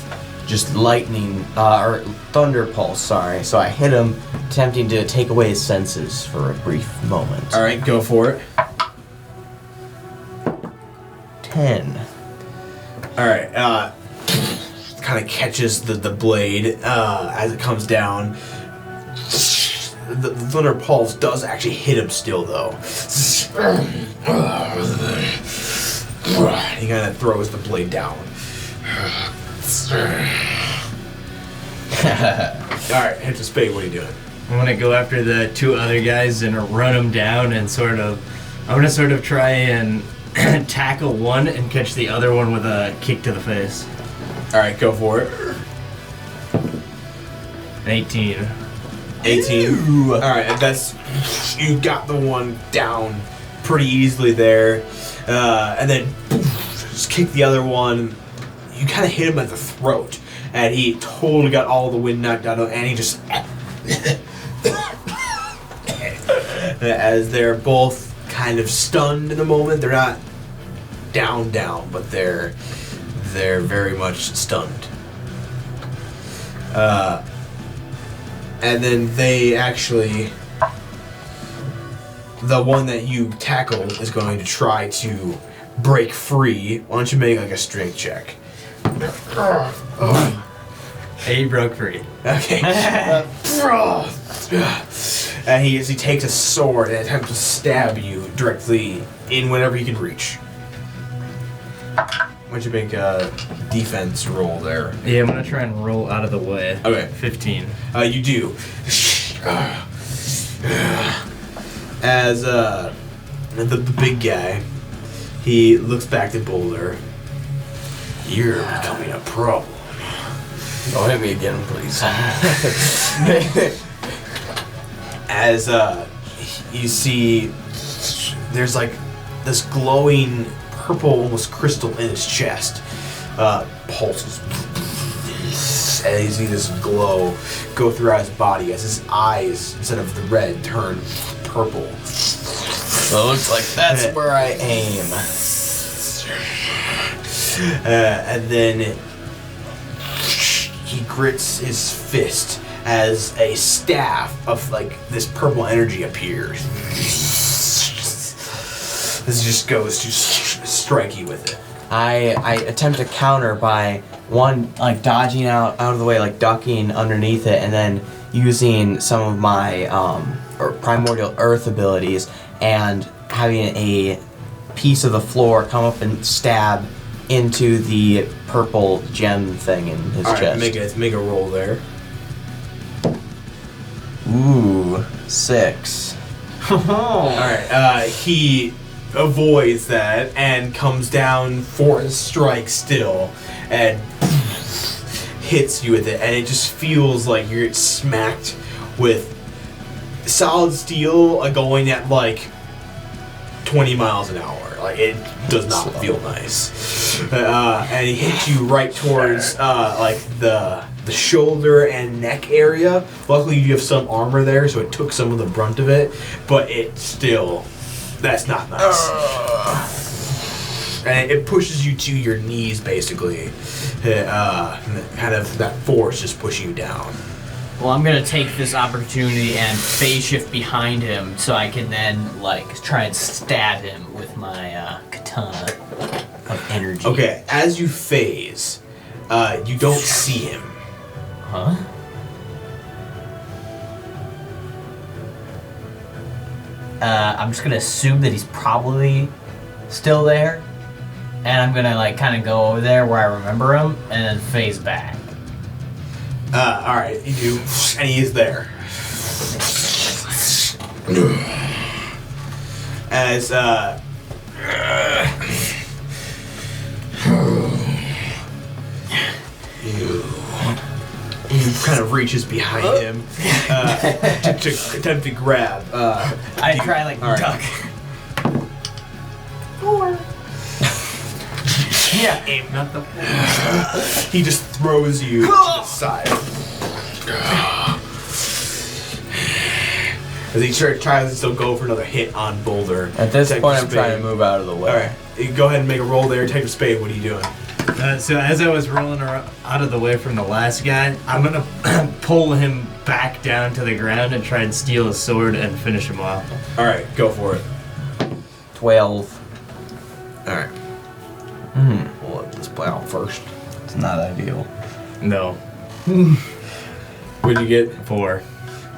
just lightning or thunder pulse. Sorry. So I hit him, attempting to take away his senses for a brief moment. Alright, go for it. 10. Alright, kind of catches the blade as it comes down. The thunder pulse does actually hit him still, though. He kind of throws the blade down. Alright, head to Spade, what are you doing? I'm gonna go after the two other guys and run them down and I'm gonna sort of try and tackle one and catch the other one with a kick to the face. Alright, go for it. An 18. 18. Alright, that's. You got the one down pretty easily there. And then just kick the other one. You kind of hit him at the throat. And he totally got all the wind knocked out of him. And he just. As they're both kind of stunned in the moment. They're not down, but they're very much stunned. And then they actually, the one that you tackled is going to try to break free. Why don't you make like a strength check? He broke free. Okay. And he takes a sword and attempts to stab you directly in whenever he can reach. Why don't you make a defense roll there? Yeah, I'm gonna try and roll out of the way. Okay. 15. You do. As the big guy, he looks back to Boulder. You're becoming a problem. Don't hit me again, please. As you see, there's like this glowing purple, almost crystal in his chest. Pulses. And you see this glow go throughout his body as his eyes, instead of the red, turn purple. So it looks like that's where I aim. And then he grits his fist as a staff of like this purple energy appears. This just goes to strike you with it. I attempt to counter by one, like dodging out of the way, like ducking underneath it, and then using some of my or primordial earth abilities and having a piece of the floor come up and stab into the purple gem thing in his chest. Make a roll there. Ooh, 6. Alright, he avoids that and comes down for his strike still and hits you with it, and it just feels like you're smacked with solid steel going at like 20 miles an hour. Like, it does not feel nice. And he hits you right towards like the shoulder and neck area. Luckily you have some armor there, so it took some of the brunt of it, but it still, that's not nice. And it pushes you to your knees basically. Kind of that force just pushing you down. Well, I'm gonna take this opportunity and phase shift behind him so I can then like try and stab him with my katana of energy. Okay, as you phase, you don't see him. Huh? I'm just gonna assume that he's probably still there, and I'm gonna like kind of go over there where I remember him, and then phase back. Alright, you do, and he is there. As, you kind of reaches behind him to attempt to grab. I try like duck. 4. Yeah, aim, not the 4. He just throws you to the side. As he tries to still go for another hit on Boulder. At this Detective point, I'm Spade. trying to move out of the way. Alright, you go ahead and make a roll there. Detective Spade, what are you doing? So as I was rolling out of the way from the last guy, I'm gonna pull him back down to the ground and try and steal his sword and finish him off. Alright, go for it. 12. Alright. We'll let this play out first. It's not ideal. No, What'd you get? 4.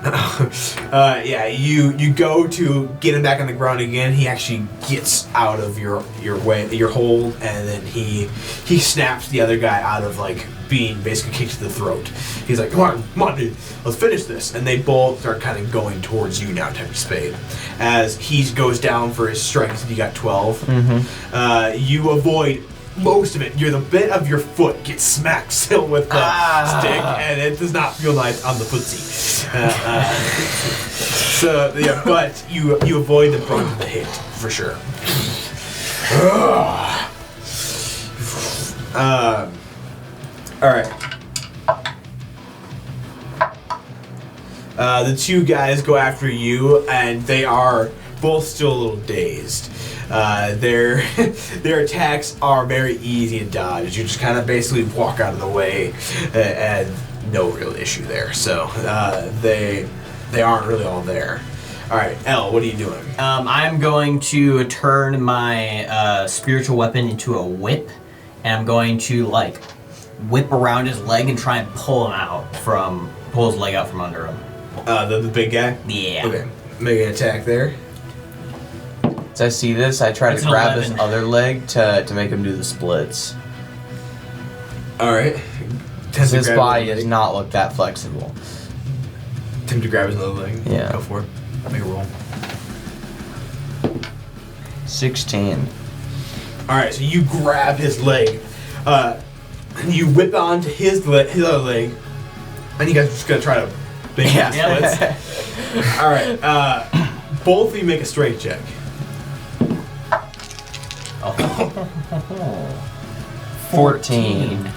Yeah, you go to get him back on the ground again. He actually gets out of your hold, and then he snaps the other guy out of like being basically kicked to the throat. He's like, come on, dude, let's finish this. And they both start kind of going towards you now, Detective Spade. As he goes down for his strength, you got 12. You avoid most of it. The bit of your foot gets smacked still with the stick, and it does not feel nice on the footsie. So yeah, but you avoid the brunt of the hit for sure. All right. The two guys go after you, and they are both still a little dazed. Their attacks are very easy to dodge. You just kind of basically walk out of the way, and no real issue there. So they aren't really all there. All right, Elle, what are you doing? I'm going to turn my spiritual weapon into a whip, and I'm going to like whip around his leg and try and pull his leg out from under him. The big guy? Yeah. Okay, make an attack there. As I see this, I try That's to an grab 11. his other leg to make him do the splits. All right. Because his body does not look that flexible. Attempt to grab his other leg. Yeah. Go for it. Make a roll. 16. All right, so you grab his leg, and you whip onto his other leg, and you guys are just gonna try to make splits. All right, both of you make a strength check. 14.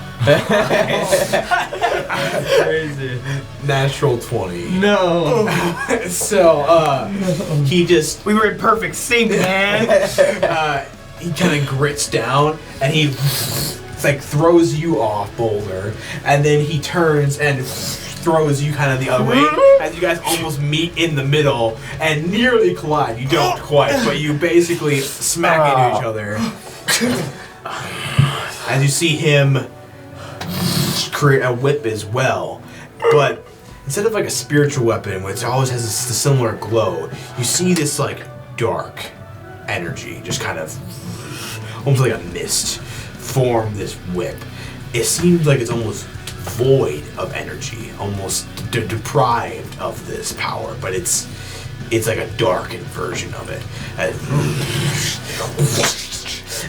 Crazy. Natural 20. No. So he just We were in perfect sync, man. he kind of grits down and he like throws you off, Boulder, and then he turns and throws you kind of the other way as you guys almost meet in the middle and nearly collide. You don't quite, but you basically smack into each other. As you see him create a whip as well, but instead of like a spiritual weapon, which always has a similar glow, you see this like dark energy, just kind of almost like a mist, form this whip. It seems like it's almost void of energy, almost deprived of this power, but it's like a darkened version of it.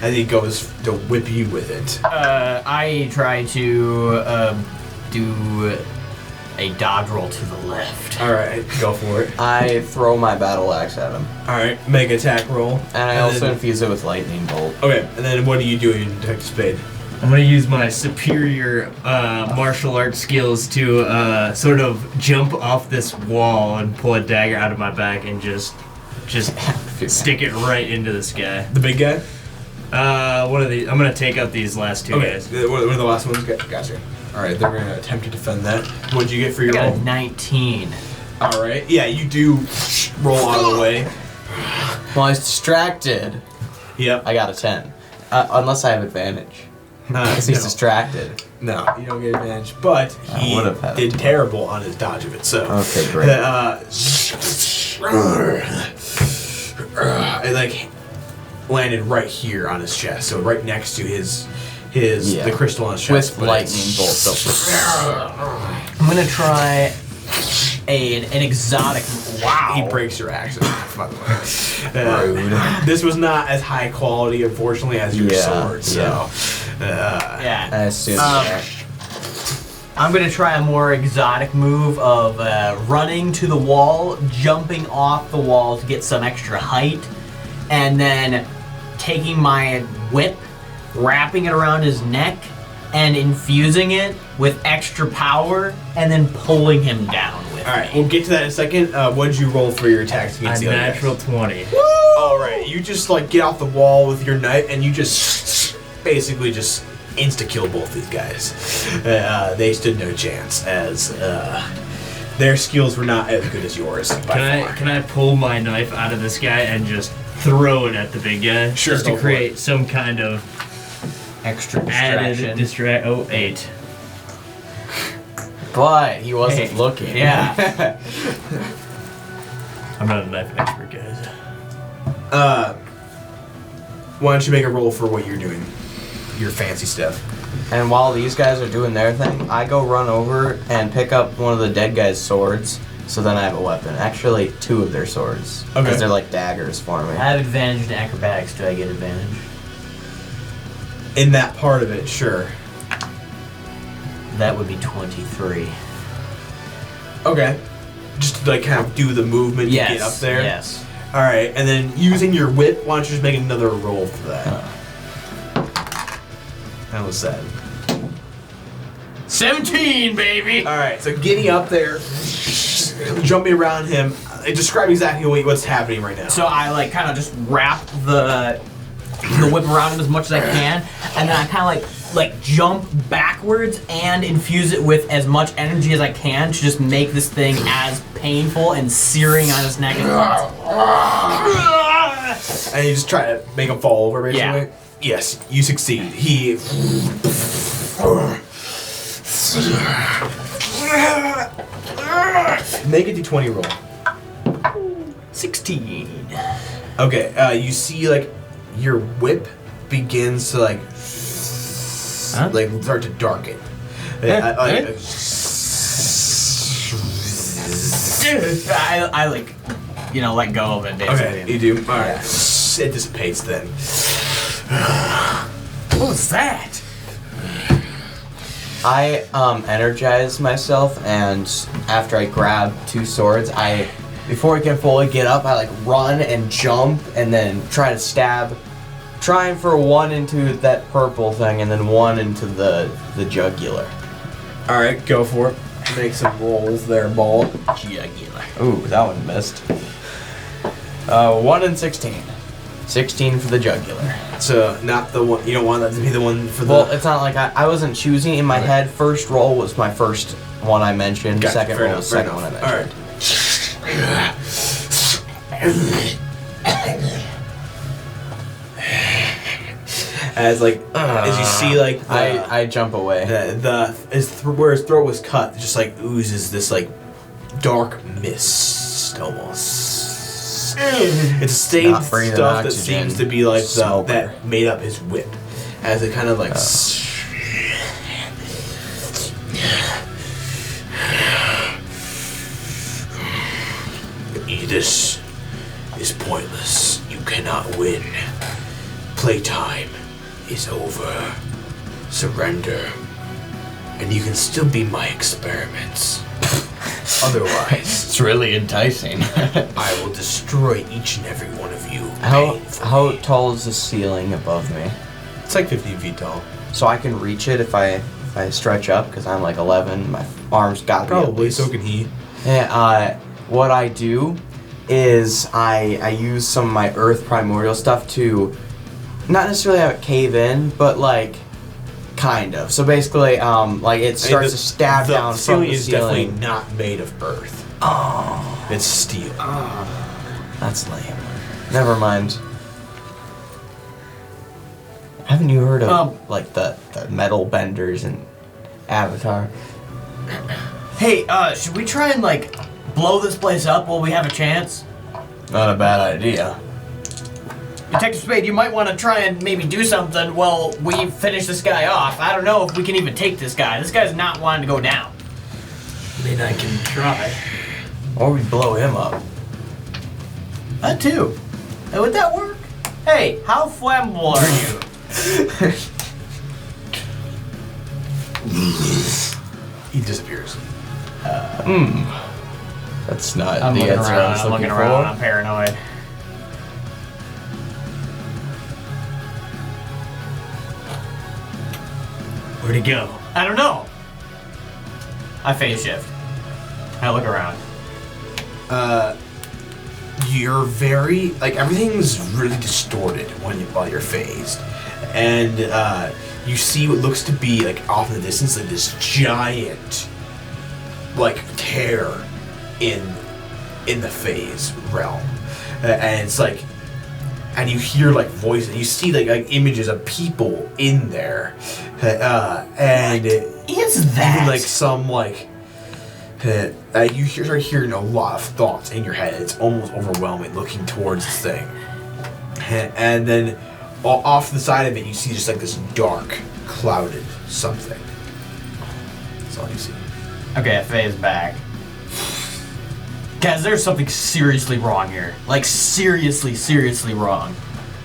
And he goes to whip you with it. I try to do a dodge roll to the left. All right, go for it. I throw my battle axe at him. All right, make an attack roll. And I also infuse it with lightning bolt. Okay, and then what do you do in Detective Spade? I'm gonna use my superior martial arts skills to sort of jump off this wall and pull a dagger out of my back and just stick it right into this guy. The big guy? One of these. I'm gonna take out these last two guys. What are the last ones? Gotcha. All right, they're gonna attempt to defend that. What'd you get for your I got roll? a 19. All right, yeah, you do roll out of the way. Well, I was distracted. Yep. I got a 10. Unless I have advantage. Because he's distracted. No, you don't get advantage, but he would've had did terrible on his dodge of it. So Okay, great. It like landed right here on his chest, so right next to his the crystal on his chest. With lightning bolt. So. I'm gonna try an exotic. Wow. He breaks your axe, by the way. This was not as high quality, unfortunately, as your sword. So, Yeah. I assume that. I'm gonna try a more exotic move of running to the wall, jumping off the wall to get some extra height, and then taking my whip, wrapping it around his neck, and infusing it with extra power, and then pulling him down with all right, me. we'll get to that in a second. What did you roll for your attacks against A the other guys? natural 20. All right, you just like get off the wall with your knife, and you just basically just insta-kill both these guys. They stood no chance, as their skills were not as good as yours. Can I pull my knife out of this guy and just throw it at the big guy? Sure, Just go to for create some kind of Extra added distraction. 8. But he wasn't looking. Yeah. I'm not a knife expert, guys. Why don't you make a roll for what you're doing, your fancy stuff? And while these guys are doing their thing, I go run over and pick up one of the dead guys' swords. So then I have a weapon. Actually, 2 of their swords. Okay. Because they're like daggers for me. I have advantage in acrobatics. Do I get advantage? In that part of it, sure. That would be 23. Okay. Just to like kind of do the movement to get up there. Yes. All right, and then using your whip, why don't you just make another roll for that? That was sad. 17, baby. All right, so getting up there, jumping around him. Describe exactly what's happening right now. So I like kind of just wrap the whip around him as much as I can, and then I kind of like jump backwards and infuse it with as much energy as I can to just make this thing as painful and searing on his neck as possible. And you just try to make him fall over, basically? Yeah. Yes, you succeed. He... Make a d20 roll. 16. Okay, you see, like, your whip begins to, like, like start to darken. I like, let go of it, basically. Okay, you do? Alright. It dissipates then. What was that? I energize myself, and after I grab 2 swords, before I can fully get up, I like run and jump, and then try to stab, trying for 1 into that purple thing, and then 1 into the jugular. Alright, go for it. Make some rolls there, ball. Jugular. Ooh, that one missed. 1 and 16. 16 for the jugular. So not the one. You don't want that to be the one for the. Well, it's not like I wasn't choosing in my head. First roll was my first one I mentioned. Gotcha, Second fair roll enough, was the second one I mentioned. As you see, like I jump away. where his throat was cut, just like oozes this like dark mist almost. It's the same Not breathing stuff that oxygen. seems to be like Smoker. that made up his whip, as it kind of like. This is pointless. You cannot win. Playtime is over. Surrender. And you can still be my experiments. Otherwise, It's really enticing. I will destroy each and every one of you. How tall is the ceiling above me? It's like 15 feet tall. So I can reach it if I stretch up because I'm like 11. My arms got Probably, so can he. Yeah, what I do is I use some of my earth primordial stuff to not necessarily have it cave in, but like kind of. So basically, like it starts to stab down from ceiling the is ceiling. definitely not made of earth. Oh, It's steel. that's lame. Never mind. Haven't you heard of like the metal benders in Avatar? Hey, should we try and like blow this place up while we have a chance? Not a bad idea. Detective Spade, you might want to try and maybe do something while we finish this guy off. I don't know if we can even take this guy. This guy's not wanting to go down. I mean, I can try. Or we blow him up. That too. Hey, would that work? Hey, how flammable are you? He disappears. That's not I'm the looking answer I around, was I'm looking looking around, for. I'm paranoid. Where'd he go? I don't know. I phase shift. I look around. You're very like everything's really distorted while you're phased, and you see what looks to be like off in the distance like this giant like tear in the phase realm, and it's like, and you hear like voices, you see like images of people in there, and Is that? even like some like. You start hearing a lot of thoughts in your head. It's almost overwhelming looking towards this thing. And then off the side of it, you see just like this dark, clouded something. That's all you see. Okay, I phase back. Guys, there's something seriously wrong here. Like, seriously wrong.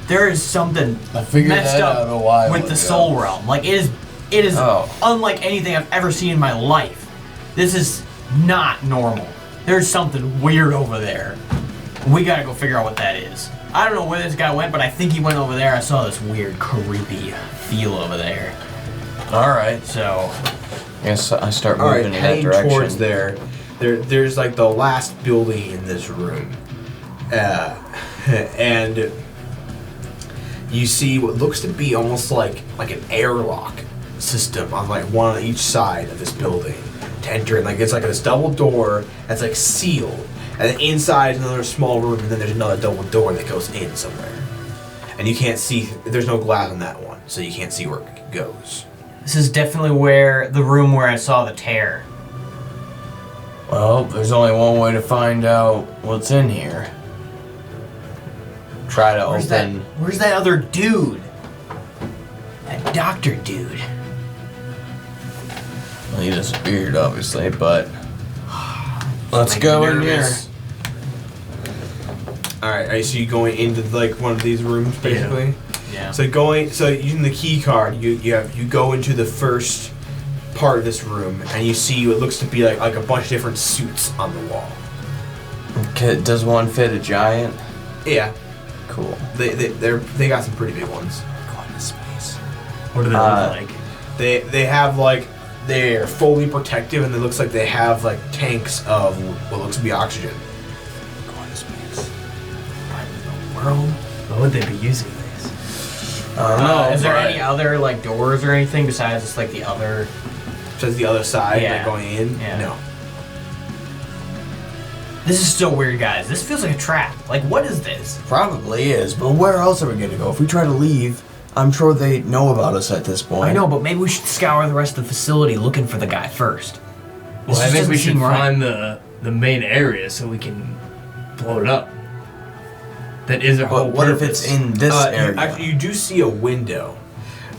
There is something I figured messed that up out a while with the ago. soul realm. Like, it is Oh. unlike anything I've ever seen in my life. This is not normal. There's something weird over there. We gotta go figure out what that is. I don't know where this guy went, but I think he went over there. I saw this weird, creepy feel over there. Alright. So, Guess I start All right, moving in that heading direction. towards there's like the last building in this room, and you see what looks to be almost like an airlock system on like one on each side of this building to enter in. Like it's like this double door that's like sealed, and then inside is another small room, and then there's another double door that goes in somewhere, and you can't see. There's no glass on that one, so you can't see where it goes. this is definitely the room where I saw the tear. Well, there's only one way to find out what's in here. Try to Where's that other dude? That doctor dude. Well, he disappeared, obviously, but let's go in here. All right, so you going into like one of these rooms, basically. Yeah. So using the key card, you go into the first part of this room, and you see what looks to be like a bunch of different suits on the wall. Okay, does one fit a giant? Yeah, Cool. they got some pretty big ones. Going to space. What do they look like? They have like they're fully protective, and it looks like they have like tanks of what looks to be oxygen. Going to space. World. What would they be using these? I don't know. Is there but- any other like doors or anything besides just like the other? Just the other side, Yeah. like going in. Yeah. No. This is so weird, guys. This feels like a trap. Like, what is this? Probably is, but where else are we gonna go? If we try to leave, I'm sure they know about us at this point. I know, but maybe we should scour the rest of the facility looking for the guy first. Well, I just think we doesn't should seem right. find the main area so we can blow it up. That is our whole But what if purpose. it's in this area? Actually, you do see a window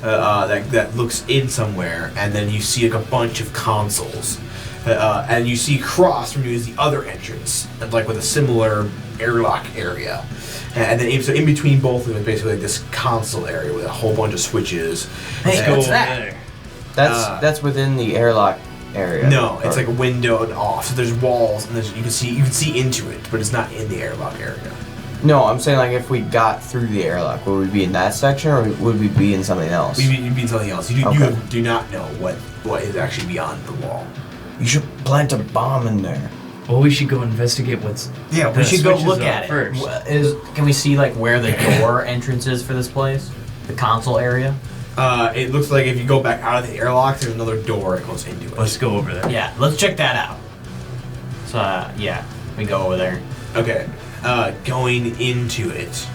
that looks in somewhere, and then you see like a bunch of consoles, and you see across from you is the other entrance, and like with a similar airlock area, and then so in between both of them is basically like this console area with a whole bunch of switches. Hey, And- Go what's over that? there. That's within the airlock area. No, it's Or- like a window and off. So there's walls, and you can see into it, but it's not in the airlock area. No, I'm saying like if we got through the airlock, would we be in that section or would we be in something else? You'd be something else. You Okay. do not know what is actually beyond the wall. You should plant a bomb in there. Well, we should go investigate what's. Yeah, the we should go switches look are at it. first. Can we see like where the door entrance is for this place? The console area? It looks like if you go back out of the airlock, there's another door that goes into it. Let's go over there. Yeah, let's check that out. So, yeah, we go over there. Okay, going into it,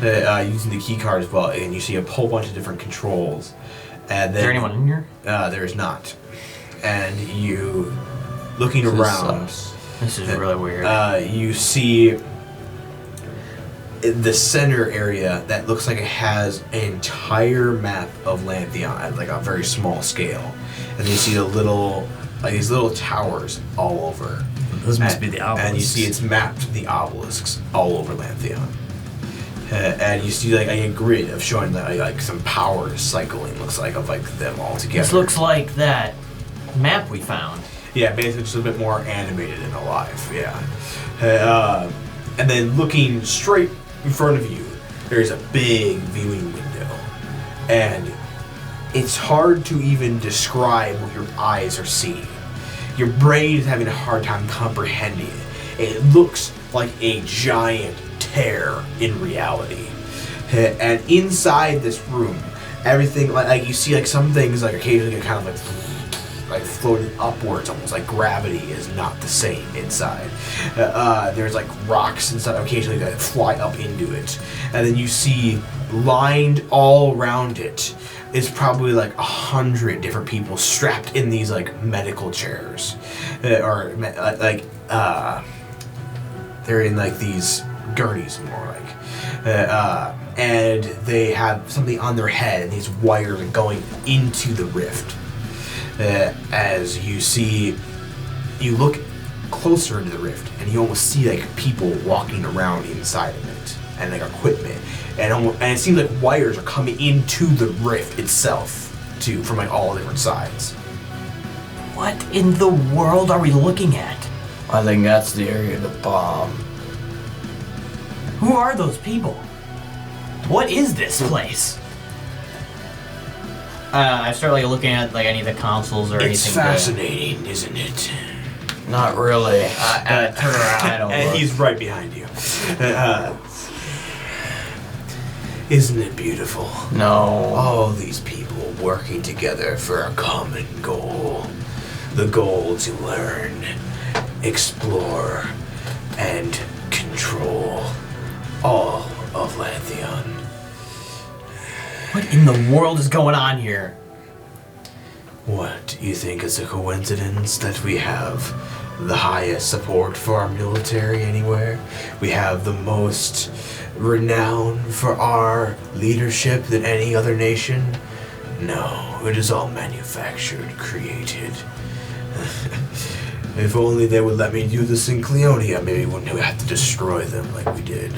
using the key card as well, and you see a whole bunch of different controls. And Is then there anyone in here? there is not. And you, looking This around, sucks. This is really weird. you see the center area that looks like it has an entire map of Lantheon at like a very small scale, and you see these little towers all over. Those must be the obelisks. And you see it's mapped the obelisks all over Lantheon. And you see like a grid of showing like some power cycling looks like of like them all together. This looks like that map we found. Yeah, basically just a bit more animated and alive. Yeah. And then looking straight in front of you, there's a big viewing window, and it's hard to even describe what your eyes are seeing. Your brain is having a hard time comprehending it. It looks like a giant tear in reality. And inside this room, everything like you see like some things like occasionally get kind of like floating upwards, almost like gravity is not the same inside. There's like rocks and stuff occasionally that fly up into it, and then you see lined all around it is probably like 100 different people strapped in these like medical chairs, they're in like these gurneys more like, and they have something on their head, and these wires are going into the rift. As you look closer into the rift, and you almost see like people walking around inside of it, and like equipment, and it seems like wires are coming into the rift itself, too, from like all different sides. What in the world are we looking at? I think that's the area to bomb. Who are those people? What is this place? I start like looking at like any of the consoles or It's anything. fascinating, isn't it? Not really. Turn around. I don't And look. he's right behind you. Isn't it beautiful? No. All these people working together for a common goal. The goal to learn, explore, and control all of Lantheon. What in the world is going on here? What, you think it's a coincidence that we have the highest support for our military anywhere? We have the most renown for our leadership than any other nation? No, it is all manufactured, created. If only they would let me do this in Cleonia, maybe we wouldn't have to destroy them like we did.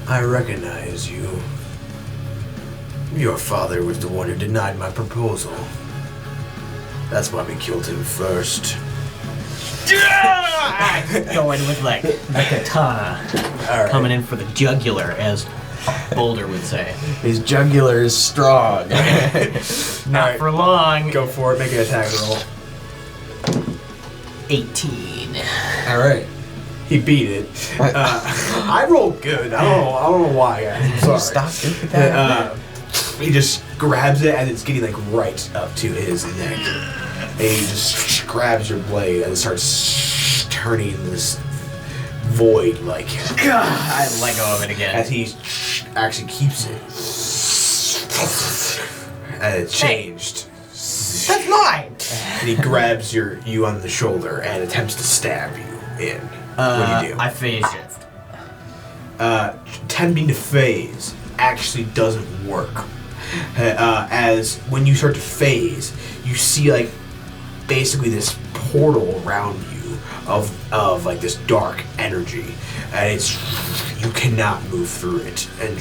I recognize you. Your father was the one who denied my proposal. That's why we killed him first. Going with like the katana, Alright. coming in for the jugular, as Boulder would say. His jugular is strong. Not Alright. for long. Go for it, make an attack roll. 18. Alright. He beat it. I rolled good. I don't know why, guys. I'm sorry. Stop doing that. He just grabs it and it's getting like right up to his neck. And he just grabs your blade and starts turning this void like. I let go of it again. As he actually keeps it. And it changed. That's mine. And he grabs you on the shoulder and attempts to stab you in. What do you do? I phase shift. Attempting to phase actually doesn't work. As when you start to phase, you see like basically this portal around you of like this dark energy, and you cannot move through it, and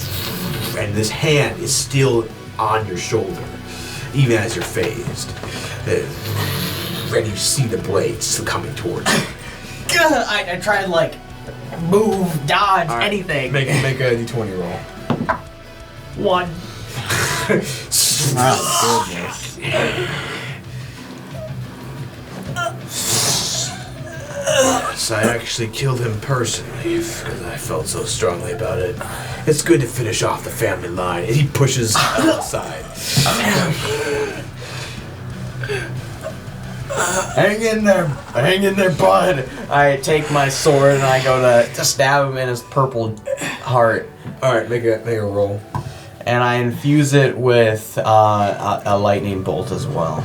this hand is still on your shoulder, even as you're phased. And you see the blades still coming towards you. I try and like move, dodge, All right, anything. Make a d20 roll. 1. Oh, goodness. So I actually killed him personally because I felt so strongly about it. It's good to finish off the family line. And he pushes aside. Hang in there, bud. I take my sword and I go to stab him in his purple heart, All right, make a roll. and I infuse it with a lightning bolt as well.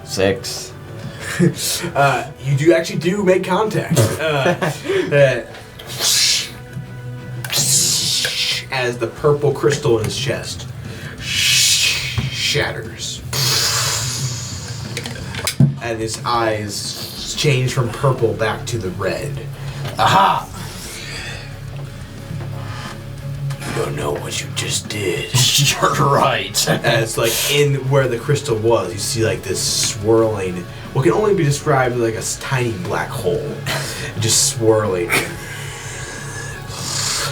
6. You do make contact. As the purple crystal in his chest shatters. And his eyes change from purple back to the red. Aha! You don't know what you just did. You're right. As like in where the crystal was, you see like this swirling, what can only be described as like a tiny black hole, just swirling.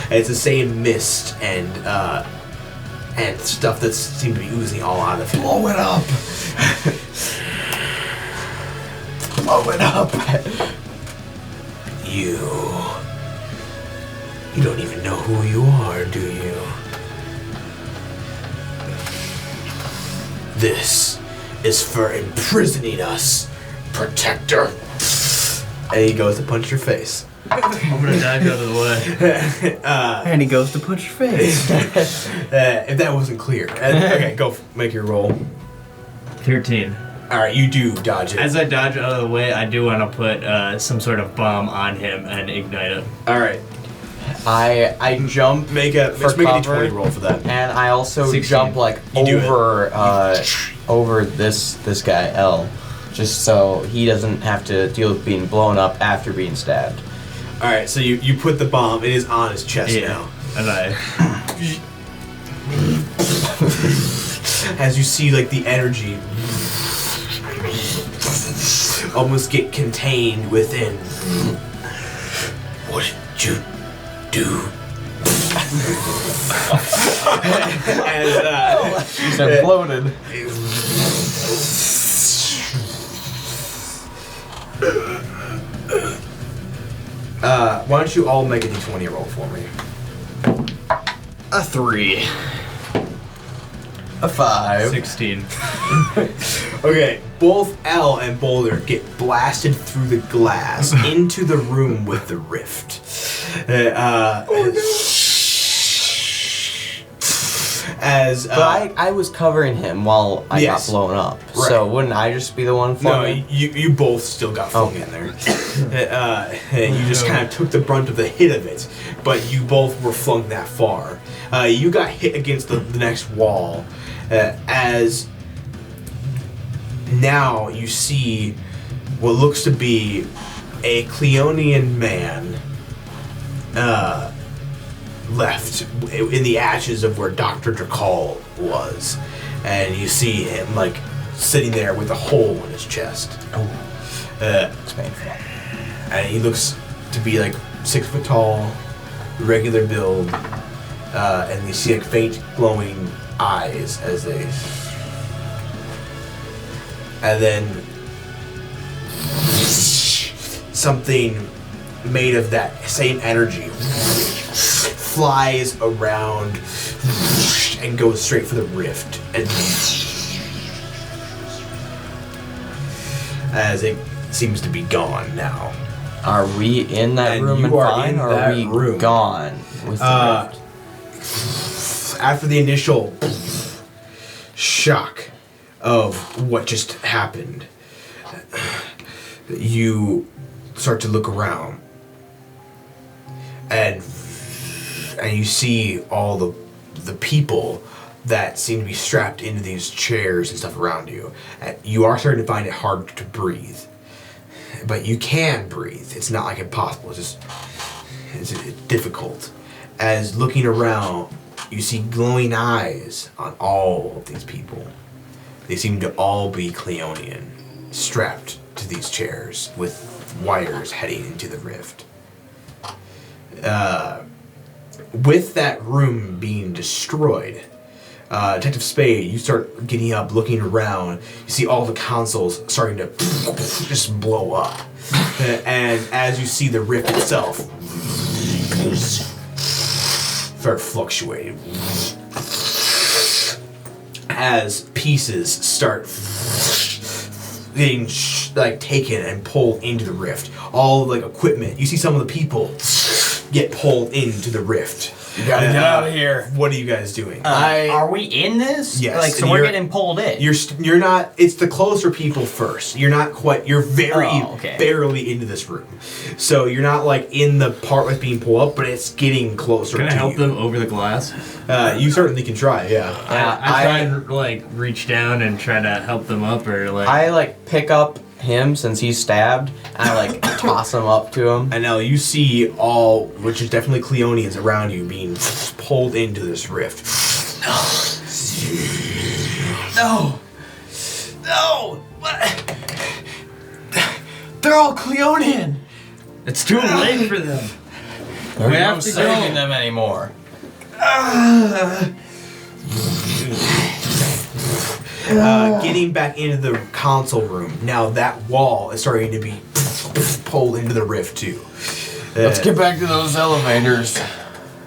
And it's the same mist and stuff that seemed to be oozing all out of it. Blow it up. Blow it up. You don't even know who you are, do you? This is for imprisoning us, Protector. And he goes to punch your face. I'm gonna dodge out of the way. And he goes to punch your face. If that wasn't clear. Okay, go make your roll. 13. Alright, you do dodge it. As I dodge out of the way, I do want to put some sort of bomb on him and ignite it. Alright, I jump make a for make a cover, d20 roll for that. and I also 16. jump like You do it. over this guy L, just so he doesn't have to deal with being blown up after being stabbed. Alright, so you put the bomb, it is on his chest now. And I As you see like the energy almost get contained within. What did you do? As He's imploded. why don't you all make a d20 roll for me? A 3. A 5. 16. Okay, both L and Boulder get blasted through the glass into the room with the rift. As But I was covering him while I Yes. got blown up, Right. so wouldn't I just be the one no, floating? you both still got flung in there. You just kind of took the brunt of the hit of it, but you both were flung that far. You got hit against the next wall, as now you see what looks to be a Cleonian man left in the ashes of where Dr. Drakal was, and you see him like sitting there with a hole in his chest. It's painful. And he looks to be like 6 foot tall, regular build, and you see like faint glowing eyes as they, and then something made of that same energy flies around and goes straight for the rift. And as it seems to be gone now. Are we in that And room you and are fine, in or that are we room. gone with the rift? After the initial shock of what just happened, you start to look around, and you see all the people that seem to be strapped into these chairs and stuff around you. You are starting to find it hard to breathe, but you can breathe. It's not like impossible. It's difficult. As looking around, you see glowing eyes on all of these people. They seem to all be Cleonian, strapped to these chairs with wires heading into the rift. With that room being destroyed, Detective Spade, you start getting up, looking around. You see all the consoles starting to just blow up. And as you see the rift itself start fluctuating, as pieces start getting taken and pulled into the rift. All like equipment. You see some of the people get pulled into the rift. You gotta get out of here. What are you guys doing? Are we in this? Yes, Like, so and we're you're- getting pulled in. You're not. It's the closer people first. You're not quite. You're very okay. barely into this room, so you're not like in the part that's being pulled up, but it's getting closer. Can I to help you. them over the glass? You certainly can try. Yeah. I try and like reach down and try to help them up, or like. I like pick up him since he's stabbed, and I like toss him up to him. And now you see all, which is definitely Cleonians around you, being pulled into this rift. No! No! What? They're all Cleonian! It's too late for them. There's We no have to saving go. them anymore. Getting back into the console room, now that wall is starting to be pulled into the rift too. Let's get back to those elevators.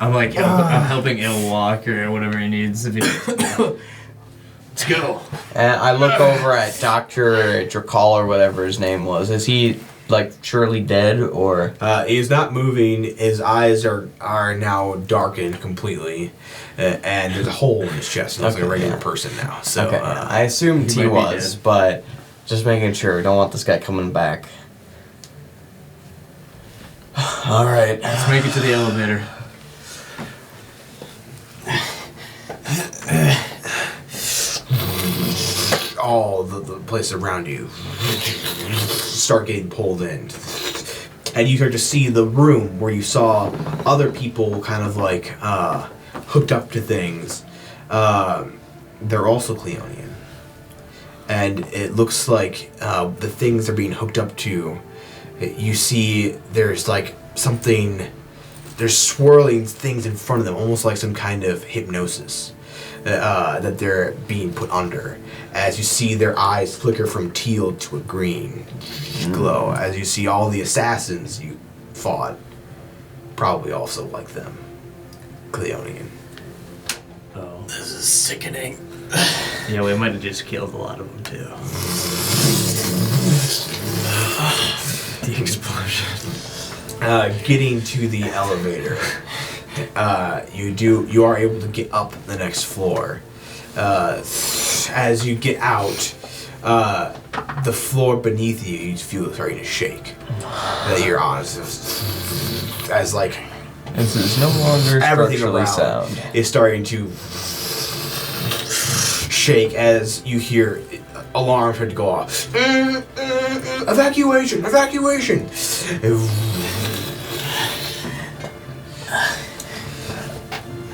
I'm like I'm helping Il walk or whatever he needs. If he, let's go. And I look over at Dr. Drakal or whatever his name was. Is he like surely dead or? He is not moving. His eyes are now darkened completely, and there's a hole in his chest. He looks like a regular person now. So Okay, I assumed he he might be was, dead. but just making sure. Don't want this guy coming back. All right. Let's make it to the elevator. all the places around you start getting pulled in. And you start to see the room where you saw other people kind of like hooked up to things. They're also Cleonian. And it looks like the things they're being hooked up to, you see there's like something, there's swirling things in front of them, almost like some kind of hypnosis that they're being put under. As you see their eyes flicker from teal to a green glow, as you see all the assassins you fought, probably also like them, Cleonian. Oh. This is sickening. Yeah, we might have just killed a lot of them too. The explosion. Getting to the elevator, you are able to get up the next floor. As you get out, the floor beneath you, you feel it starting to shake. That you're on, as like This is no longer everything structurally around sound. is starting to shake as you hear alarms start to go off. Evacuation! Evacuation!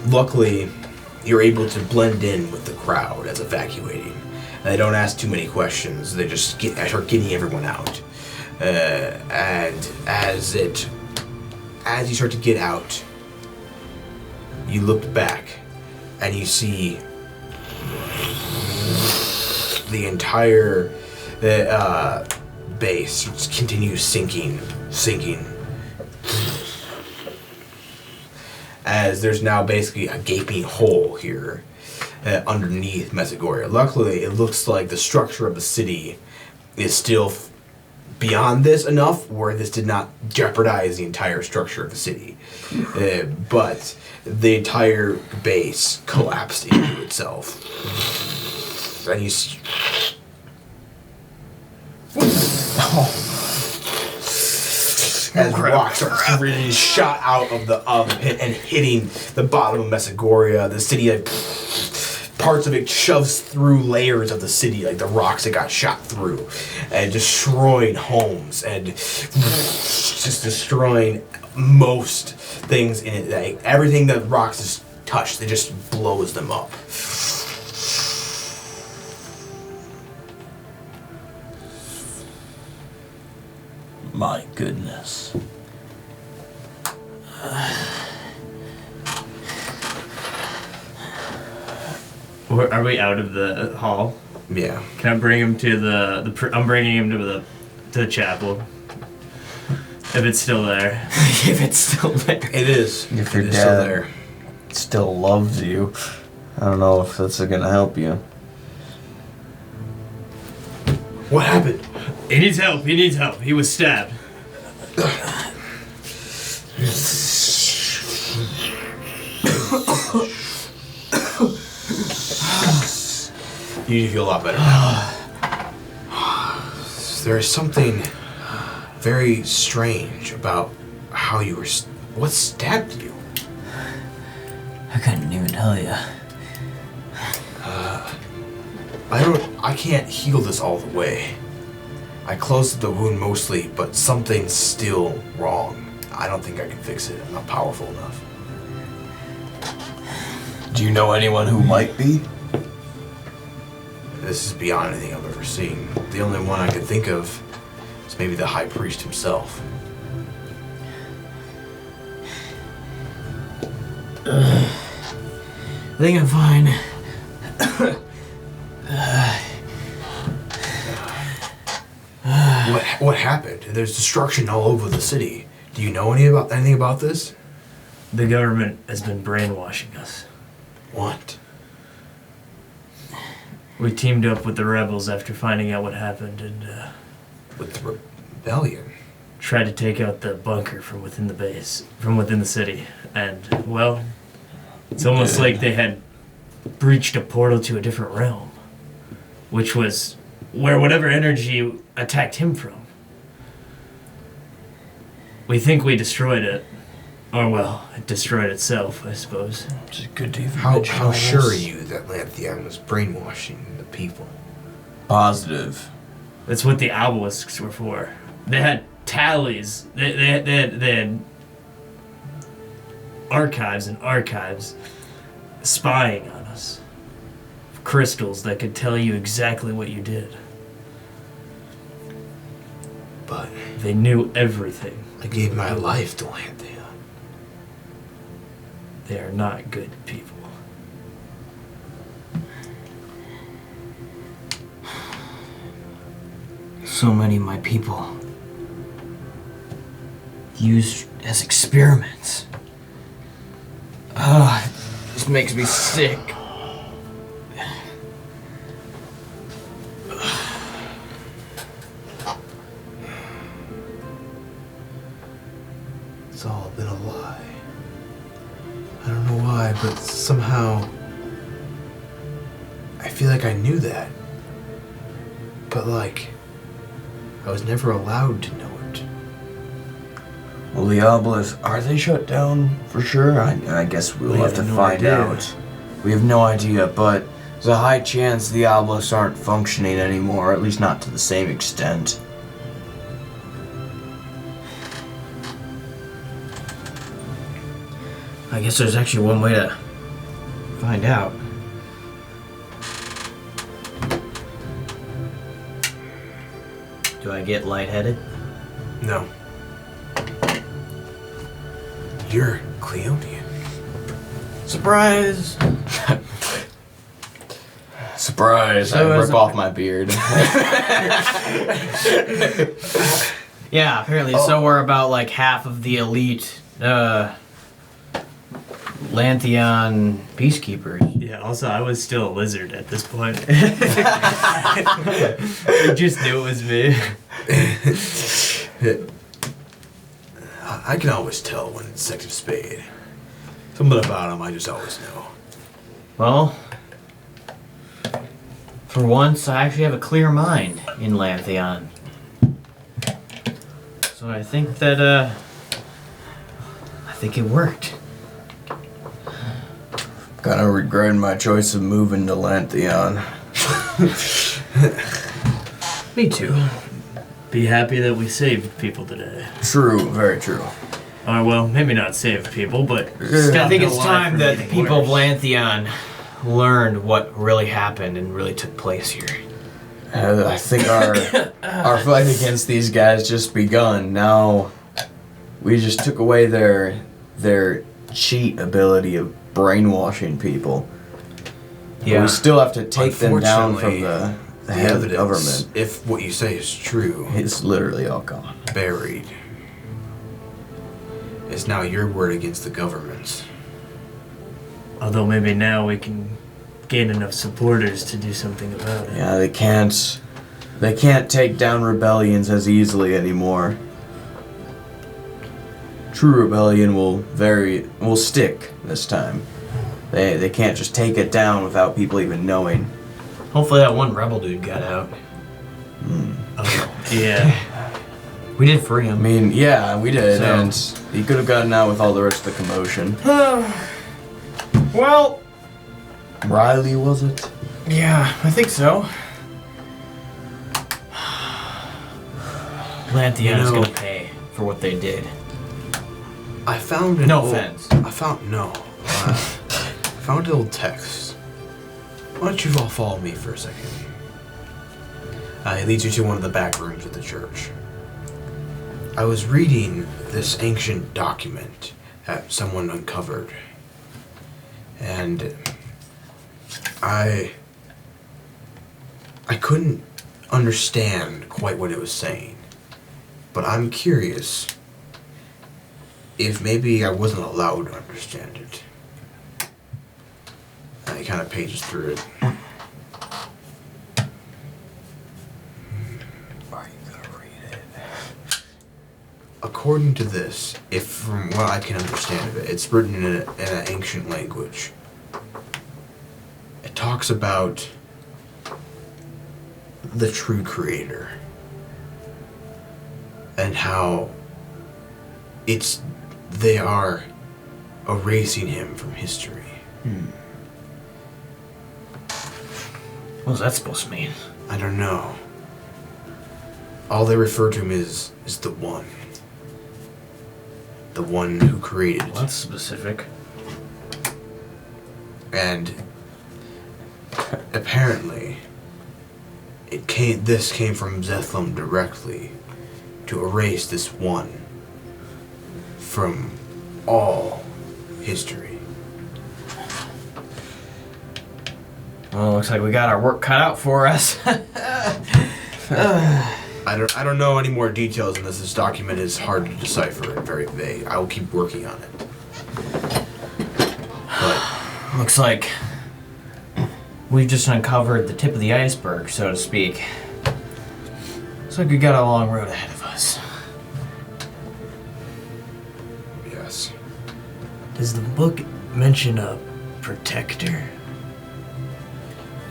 Luckily, you're able to blend in with the crowd as evacuating. They don't ask too many questions. They just start getting everyone out. And as you start to get out, you look back and you see the entire base continues sinking. As there's now basically a gaping hole here underneath Mesagoria. Luckily, it looks like the structure of the city is still beyond this enough where this did not jeopardize the entire structure of the city. But the entire base collapsed into itself. And you see... As rocks are really shot out of the pit and hitting the bottom of Mesagoria, the city, like, parts of it shoves through layers of the city, like the rocks that got shot through, and destroying homes and just destroying most things in it. Like, everything that rocks just touch, it just blows them up. My goodness. Are we out of the hall? Yeah. Can I bring him to I'm bringing him to the chapel. If it's still there. If it's still there. It is. If your It is still dad there. still loves you, I don't know if that's gonna help you. What happened? He needs help. He was stabbed. You feel a lot better now. There is something very strange about how you were... What stabbed you? I couldn't even tell you. I can't heal this all the way. I closed the wound mostly, but something's still wrong. I don't think I can fix it. I'm not powerful enough. Do you know anyone who might be? This is beyond anything I've ever seen. The only one I could think of is maybe the High Priest himself. I think I'm fine. What happened? There's destruction all over the city. Do you know anything about this? The government has been brainwashing us. What? We teamed up with the rebels after finding out what happened and With the rebellion? tried to take out the bunker from within the base, from within the city. And, well, it's almost like they had breached a portal to a different realm, which was where whatever energy attacked him from. We think we destroyed it. Or, well, it destroyed itself, I suppose. Which is good to even How mention all sure are this. you that Lantheon was brainwashing the people? Positive. That's what the obelisks were for. They had tallies. They had archives and archives spying on us. Crystals that could tell you exactly what you did. But They knew everything. I gave my life to Lantheon. They are not good people. So many of my people used as experiments. This makes me sick. It's all been a lie. I don't know why, but somehow I feel like I knew that. But like, I was never allowed to know it. Well, the obelisks, are they shut down for sure? I guess we'll have to find out. We have no idea, but there's a high chance the obelisks aren't functioning anymore, at least not to the same extent. I guess there's actually one way to find out. Do I get lightheaded? No. You're Cleonian. Surprise! Surprise! So I as rip a- off my beard. Yeah, apparently. So we're about like half of the elite Lantheon Peacekeepers. Yeah, also, I was still a lizard at this point. I just knew it was me. I can always tell when it's Sex of Spade. Something about him, I just always know. Well, for once, I actually have a clear mind in Lantheon. So I think that, I think it worked. Kinda regretting my choice of moving to Lantheon. Me too. Be happy that we saved people today. True, very true. Or, well, maybe not saved people, but I think it's stopped a lot time from that the getting people of worse. Lantheon learned what really happened and really took place here. I think our fight against these guys just begun. Now, we just took away their cheat ability of brainwashing people. But we still have to take them down from the head of the government. If what you say is true, It's literally all gone. buried. It's now your word against the government. Although maybe now we can gain enough supporters to do something about it. Yeah, they can't take down rebellions as easily anymore. True rebellion will stick this time. They can't just take it down without people even knowing. Hopefully that one rebel dude got out. Oh, yeah. We did free I him. mean, yeah, we did, So- and he could have gotten out with all the rest of the commotion. Well, Riley, was it? yeah, I think so. Lantheon is You know- gonna pay for what they did. I found an No old, offense. I found an old text. Why don't you all follow me for a second? It leads you to one of the back rooms of the church. I was reading this ancient document that someone uncovered, and I couldn't understand quite what it was saying, but I'm curious if maybe I wasn't allowed to understand it. And he kind of pages through it. Are you gonna read it? According to this, if from what I can understand of it, it's written in an ancient language. It talks about the true creator and how they are erasing him from history. What's that supposed to mean? I don't know. All they refer to him is the one. The one who created it. Well, that's specific. And apparently this came from Zethlum directly to erase this one from all history. Well, looks like we got our work cut out for us. I don't know any more details in this. This document is hard to decipher and very vague. I will keep working on it. But Looks like we've just uncovered the tip of the iceberg, so to speak. Looks like we got a long road ahead of us. yes. Does the book mention a protector?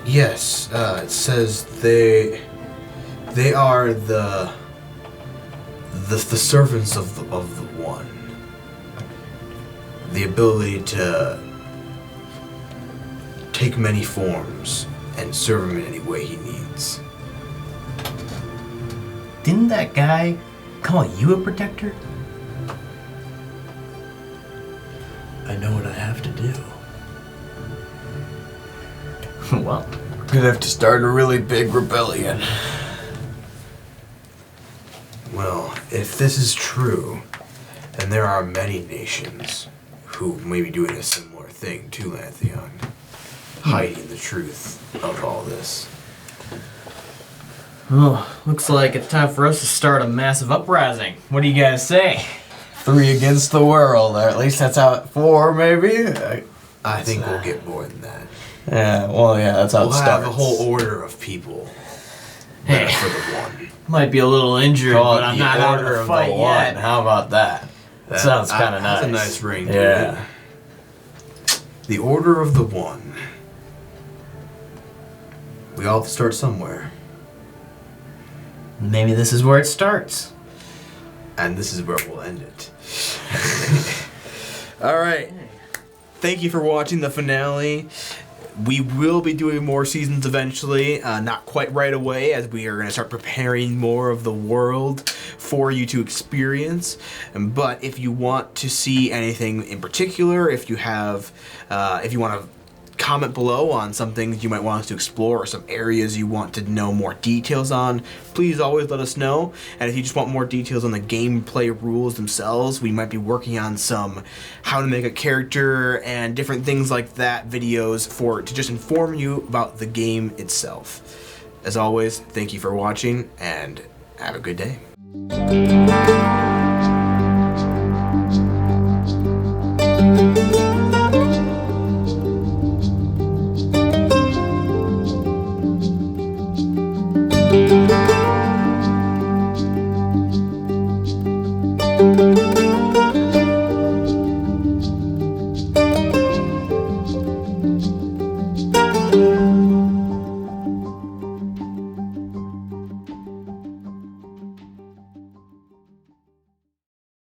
Yes, it says they are the servants of the one. The ability to take many forms and serve him in any way he needs. Didn't that guy call you a protector? I know what I have to do. Well, Gonna have to start a really big rebellion. Well, if this is true, then there are many nations who may be doing a similar thing to Lantheon. hiding the truth of all this. Oh, looks like it's time for us to start a massive uprising. What do you guys say? 3 against the world, or at least that's how 4 maybe. I think we'll get more than that. Yeah, well, yeah, that's how We'll it have starts. a whole order of people Hey. that are for the one. Might be a little injured, Call but it I'm the not out of order the of fight the one. yet. How about that? That sounds kind of nice. That's a nice ring to Yeah. it. The order of the one. We all have to start somewhere. Maybe this is where it starts. And this is where we'll end it. Alright. Thank you for watching the finale. We will be doing more seasons eventually, not quite right away, as we are going to start preparing more of the world for you to experience. But if you want to see anything in particular, if you have, if you want to comment below on some things you might want us to explore or some areas you want to know more details on, please always let us know. And if you just want more details on the gameplay rules themselves, we might be working on some how to make a character and different things like that videos to just inform you about the game itself. As always, thank you for watching and have a good day.